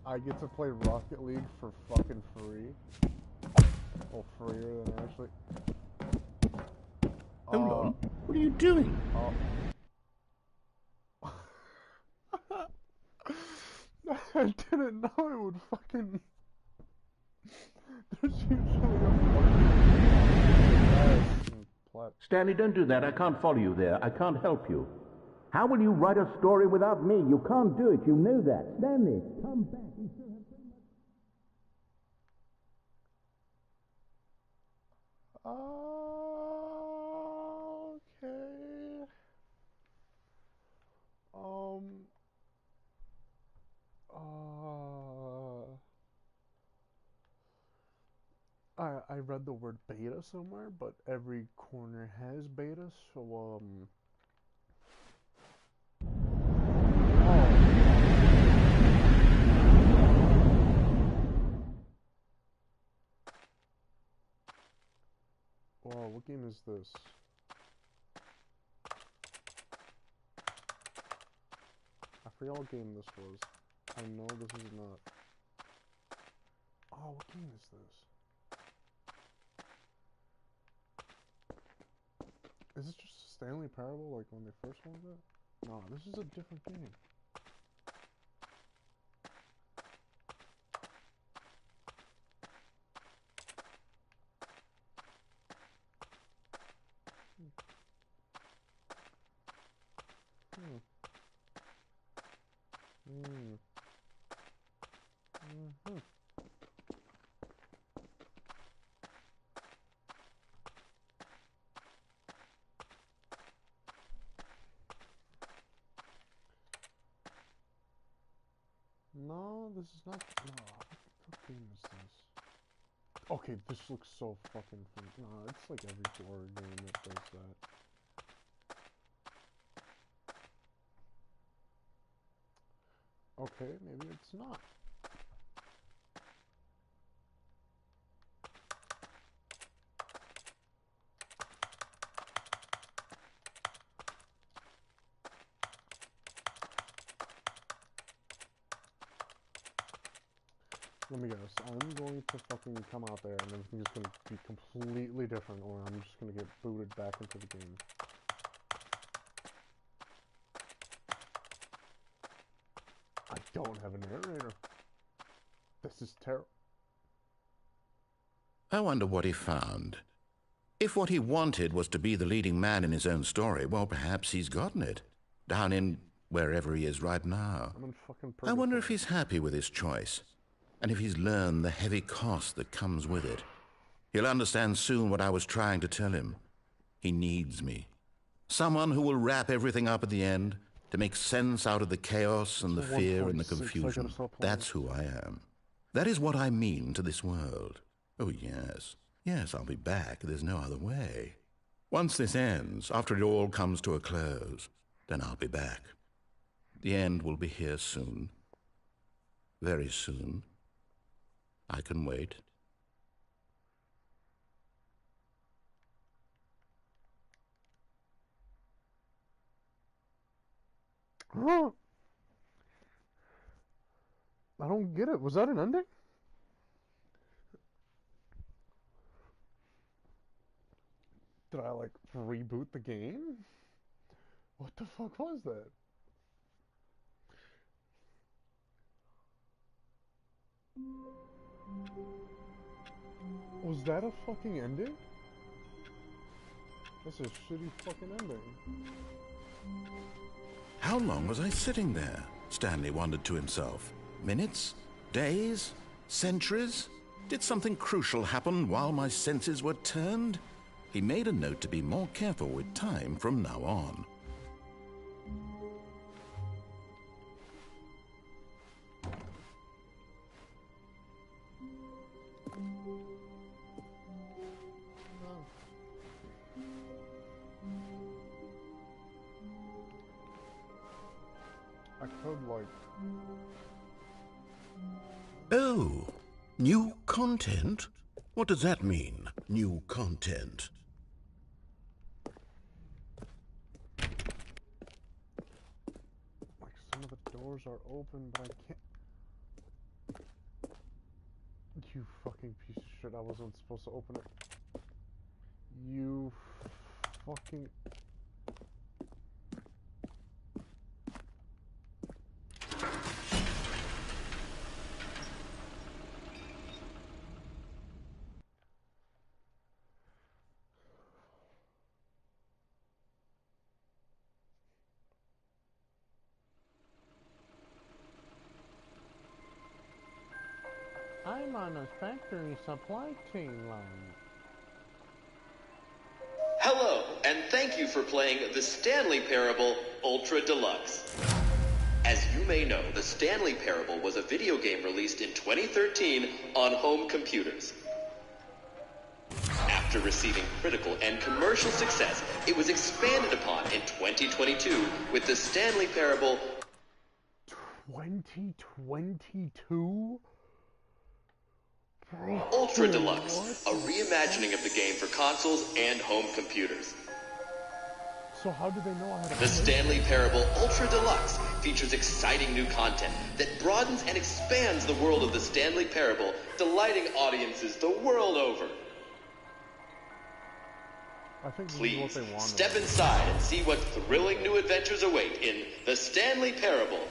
I get to play Rocket League for fucking free. Well, freer than actually. Hold on. What are you doing? I didn't know it would fucking... There's usually a fucking... Stanley, don't do that. I can't follow you there. I can't help you. How will you write a story without me? You can't do it. You know that. Stanley, come back. You still have so much. I read the word beta somewhere, but every corner has beta, so, Wow, what game is this? I forgot what game this was. I know this is not. Oh, what game is this? Is this just a Stanley Parable like when they first wanted it? No, this is a different game. No, this is not. No, what game is this? Okay, this looks so fucking fun. No, it's like every horror game that does that. Okay, maybe it's not. Let me guess, I'm going to fucking come out there and everything's gonna be completely different, or I'm just gonna get booted back into the game. I don't have a narrator. This is terrible. I wonder what he found. If what he wanted was to be the leading man in his own story, well, perhaps he's gotten it. Down in wherever he is right now. I'm in fucking I wonder if he's happy with his choice. And if he's learned the heavy cost that comes with it. He'll understand soon what I was trying to tell him. He needs me. Someone who will wrap everything up at the end to make sense out of the chaos and the fear and the confusion. That's who I am. That is what I mean to this world. Oh, yes. Yes, I'll be back. There's no other way. Once this ends, after it all comes to a close, then I'll be back. The end will be here soon. Very soon. I can wait. I don't get it. Was that an ending? Did I, like, reboot the game? What the fuck was that? Was that a fucking ending? That's a shitty fucking ending. How long was I sitting there? Stanley wondered to himself. Minutes? Days? Centuries? Did something crucial happen while my senses were turned? He made a note to be more careful with time from now on. I could, like... Oh, new content? What does that mean, new content? Like, some of the doors are open, but I can't... You fucking piece of shit, I wasn't supposed to open it. You fucking... I'm on a factory supply chain line. Hello, and thank you for playing the Stanley Parable Ultra Deluxe. As you may know, the Stanley Parable was a video game released in 2013 on home computers. After receiving critical and commercial success, it was expanded upon in 2022 with the Stanley Parable 2022? Ultra Deluxe, a reimagining of the game for consoles and home computers. So how do they know I had a The Stanley Parable Ultra Deluxe features exciting new content that broadens and expands the world of the Stanley Parable, delighting audiences the world over. I think this is Please, what they wanted. step inside and see what thrilling new adventures await in the Stanley Parable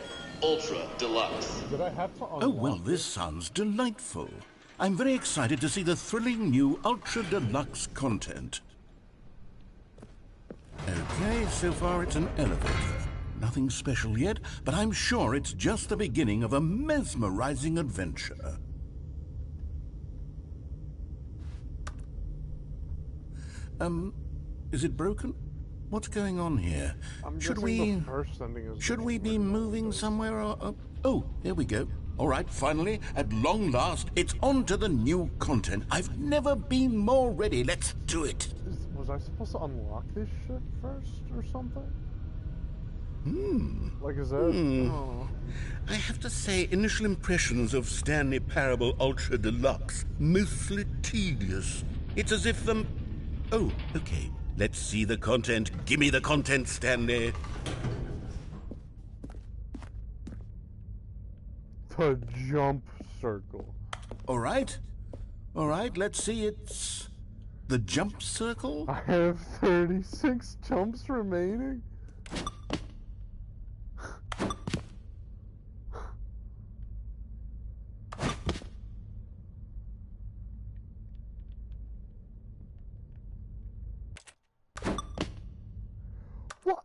Ultra Deluxe. Did I have to unlock Oh, well, this sounds delightful. I'm very excited to see the thrilling new Ultra Deluxe content. Okay, so far it's an elevator. Nothing special yet, but I'm sure it's just the beginning of a mesmerizing adventure. Is it broken? What's going on here? Should we be moving somewhere or... Oh, here we go. All right, finally, at long last, it's on to the new content. I've never been more ready. Let's do it. Was I supposed to unlock this shit first or something? Like, is that... Oh. I have to say, initial impressions of Stanley Parable Ultra Deluxe, mostly tedious. It's as if the... Oh, okay. Let's see the content. Give me the content, Stanley. The jump circle. All right, let's see. It's the jump circle. I have 36 jumps remaining. What?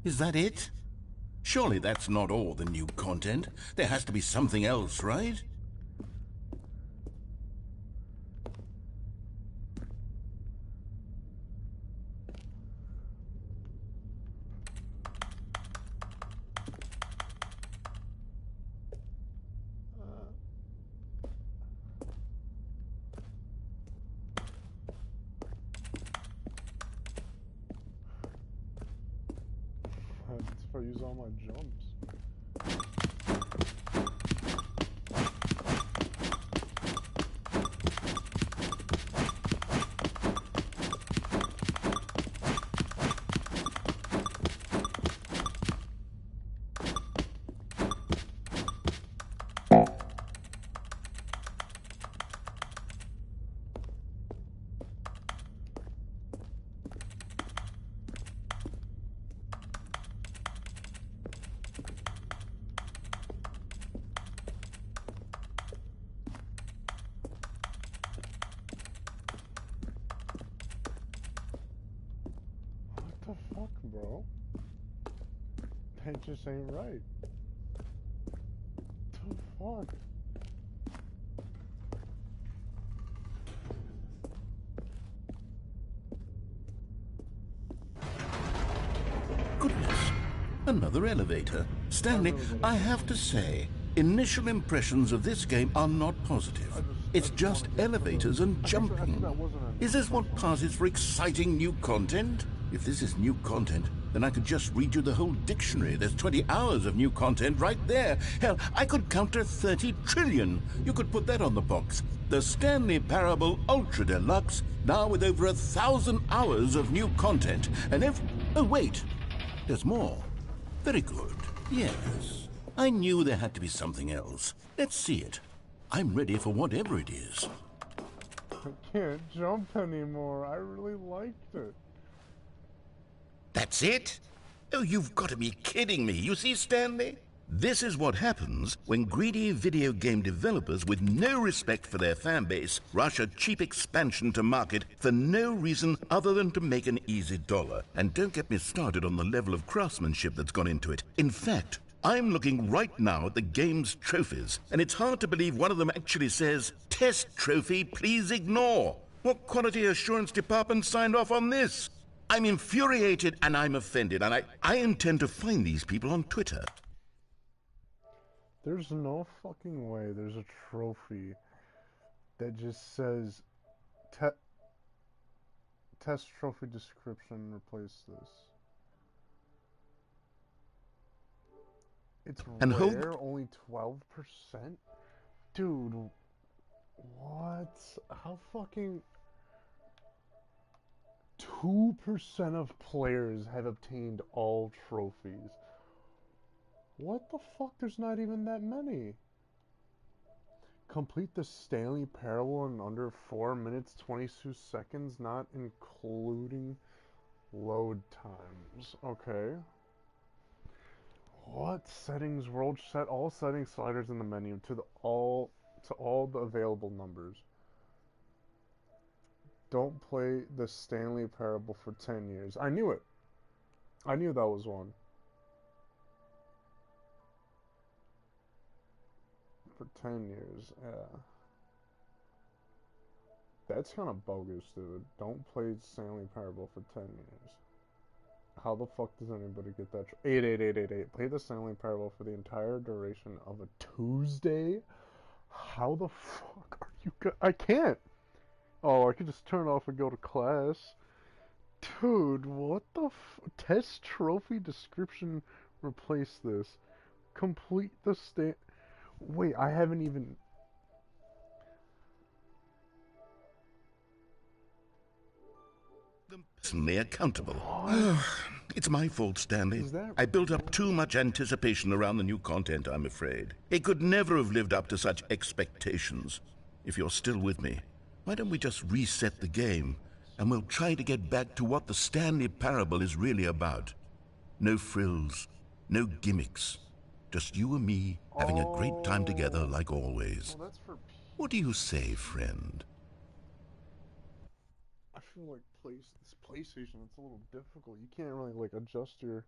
Is that it? Surely that's not all the new content. There has to be something else, right? gotta use all my jumps. What the fuck, bro? That just ain't right. The fuck? Goodness, another elevator. Stanley, I have to say, initial impressions of this game are not positive. It's just elevators and jumping. Is this what passes for exciting new content? If this is new content, then I could just read you the whole dictionary. There's 20 hours of new content right there. Hell, I could counter 30 trillion. You could put that on the box. The Stanley Parable Ultra Deluxe, now with over 1,000 hours of new content. And oh, wait. There's more. Very good. Yes. I knew there had to be something else. Let's see it. I'm ready for whatever it is. I can't jump anymore. I really liked it. That's it? Oh, you've got to be kidding me. You see, Stanley? This is what happens when greedy video game developers with no respect for their fan base rush a cheap expansion to market for no reason other than to make an easy dollar. And don't get me started on the level of craftsmanship that's gone into it. In fact, I'm looking right now at the game's trophies, and it's hard to believe one of them actually says, "Test trophy, please ignore." What quality assurance department signed off on this? I'm infuriated and I'm offended, and I intend to find these people on Twitter. There's no fucking way there's a trophy that just says test trophy description, replace this. It's And rare, only 12%? Dude, what? How fucking... 2% of players have obtained all trophies. What the fuck? There's not even that many. Complete the Stanley Parable in under 4 minutes 22 seconds, not including load times. Okay. What? Settings, world set all settings sliders in the menu to all the available numbers. Don't play the Stanley Parable for 10 years. I knew it. I knew that was one. For 10 years, yeah. That's kind of bogus, dude. Don't play Stanley Parable for 10 years. How the fuck does anybody get that? 88888. Play the Stanley Parable for the entire duration of a Tuesday? How the fuck are you I can't! Oh, I could just turn it off and go to class. Dude, what the test trophy description, replace this. Complete the Wait, I haven't even... Personally accountable. It's my fault, Stanley. That... I built up too much anticipation around the new content, I'm afraid. It could never have lived up to such expectations. If you're still with me, why don't we just reset the game, and we'll try to get back to what the Stanley Parable is really about. No frills, no gimmicks. Just you and me having a great time together like always. Well, that's for... What do you say, friend? I feel like this PlayStation, it's a little difficult. You can't really like adjust your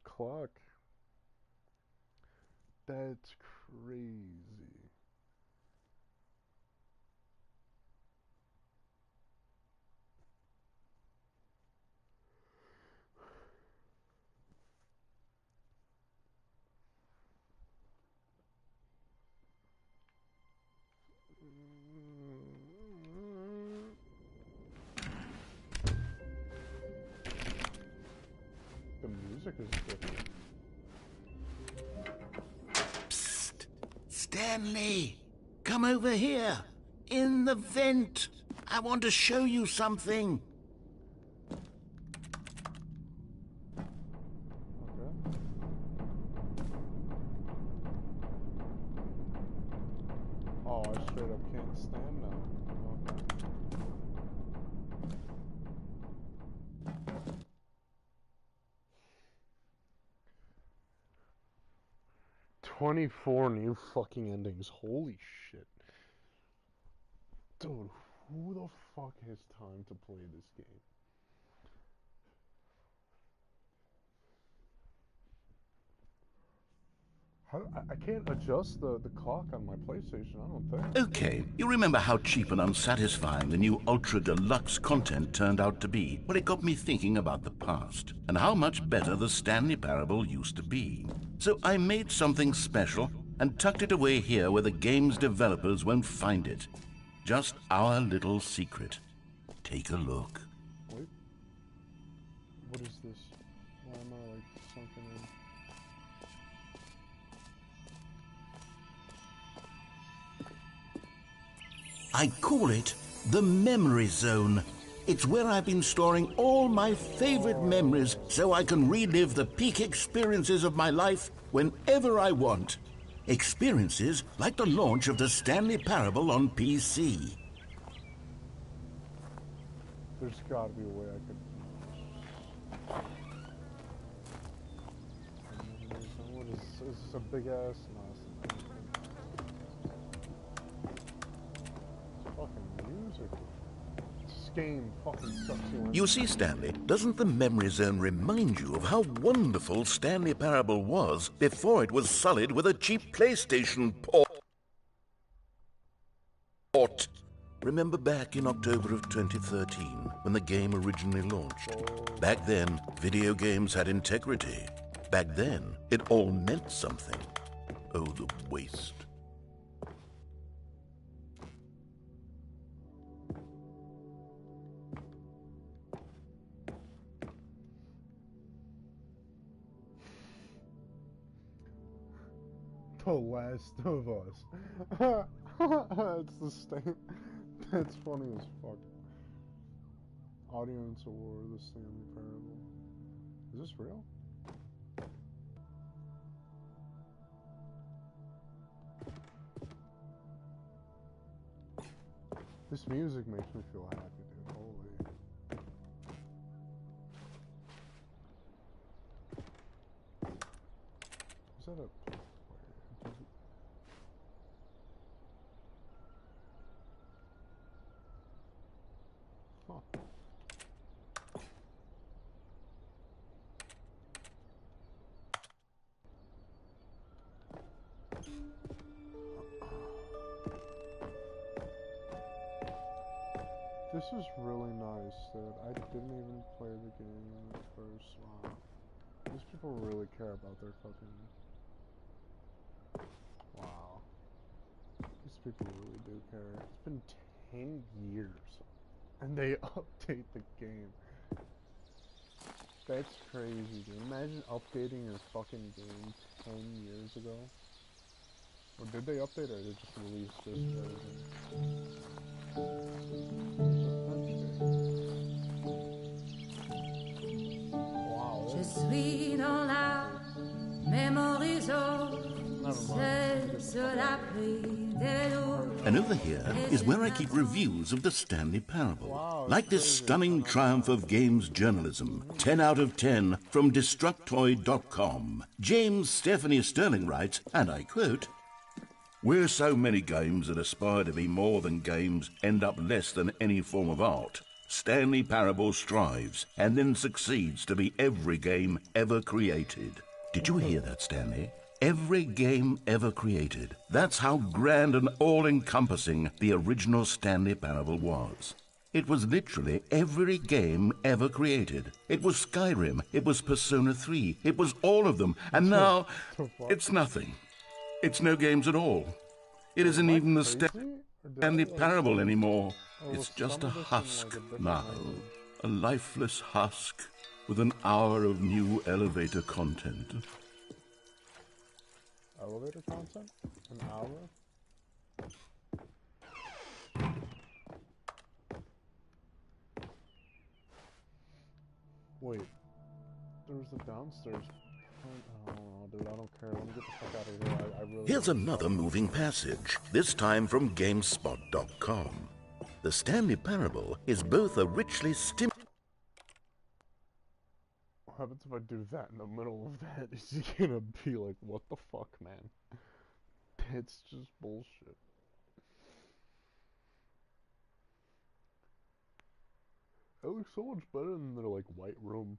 clock. That's crazy. The music is different. Stanley, come over here. In the vent. I want to show you something. Okay. Oh, I straight up can't stand now. Okay. 24 new fucking endings. Holy shit. Dude, who the fuck has time to play this game? I can't adjust the clock on my PlayStation, I don't think. Okay, you remember how cheap and unsatisfying the new Ultra Deluxe content turned out to be? Well, it got me thinking about the past, and how much better the Stanley Parable used to be. So I made something special, and tucked it away here where the game's developers won't find it. Just our little secret. Take a look. Wait. What is this? Why am I like sunken in? I call it the Memory Zone. It's where I've been storing all my favorite memories so I can relive the peak experiences of my life whenever I want. Experiences like the launch of the Stanley Parable on PC. There's gotta be a way I could... What is this? A big ass? No, it's fucking music. This game fucking sucks you in. You see, Stanley, doesn't the Memory Zone remind you of how wonderful Stanley Parable was before it was sullied with a cheap PlayStation port? Remember back in October of 2013, when the game originally launched? Back then, video games had integrity. Back then, it all meant something. Oh, the waste. The Last of Us. It's the same. That's funny as fuck. Audience Award, the Stanley Parable. Is this real? This music makes me feel happy, dude. Holy. Is that a... Huh. This is really nice that I didn't even play the game at first. Wow. These people really care about their fucking... Wow. These people really do care. It's been 10 years and they update the game. That's crazy, dude. Imagine updating your fucking game 10 years ago. Or did they update it, or did they just release this version? Wow. Je suis dans la memory zone. C'est sur la pluie des loups. And over here is where I keep reviews of the Stanley Parable. Wow, like this stunning triumph of games journalism. 10 out of 10 from Destructoid.com. James Stephanie Sterling writes, and I quote, "Where so many games that aspire to be more than games end up less than any form of art, Stanley Parable strives and then succeeds to be every game ever created." Did you hear that, Stanley? Every game ever created. That's how grand and all-encompassing the original Stanley Parable was. It was literally every game ever created. It was Skyrim, it was Persona 3, it was all of them, and now it's nothing. It's no games at all. It isn't even the Stanley Parable anymore. It's just a husk now. A lifeless husk with an hour of new elevator content. Elevator content? An hour? downstairs. Oh, dude, I don't care. Let me get the fuck out of here. I really Here's another moving passage, this time from GameSpot.com. The Stanley Parable is both a richly What happens if I do that in the middle of that? Is he gonna be like, what the fuck, man? It's just bullshit. It looks so much better than their, like, white room.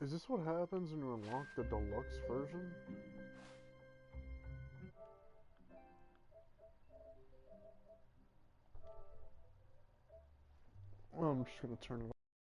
Is this what happens when you unlock the deluxe version? Well, I'm just gonna turn it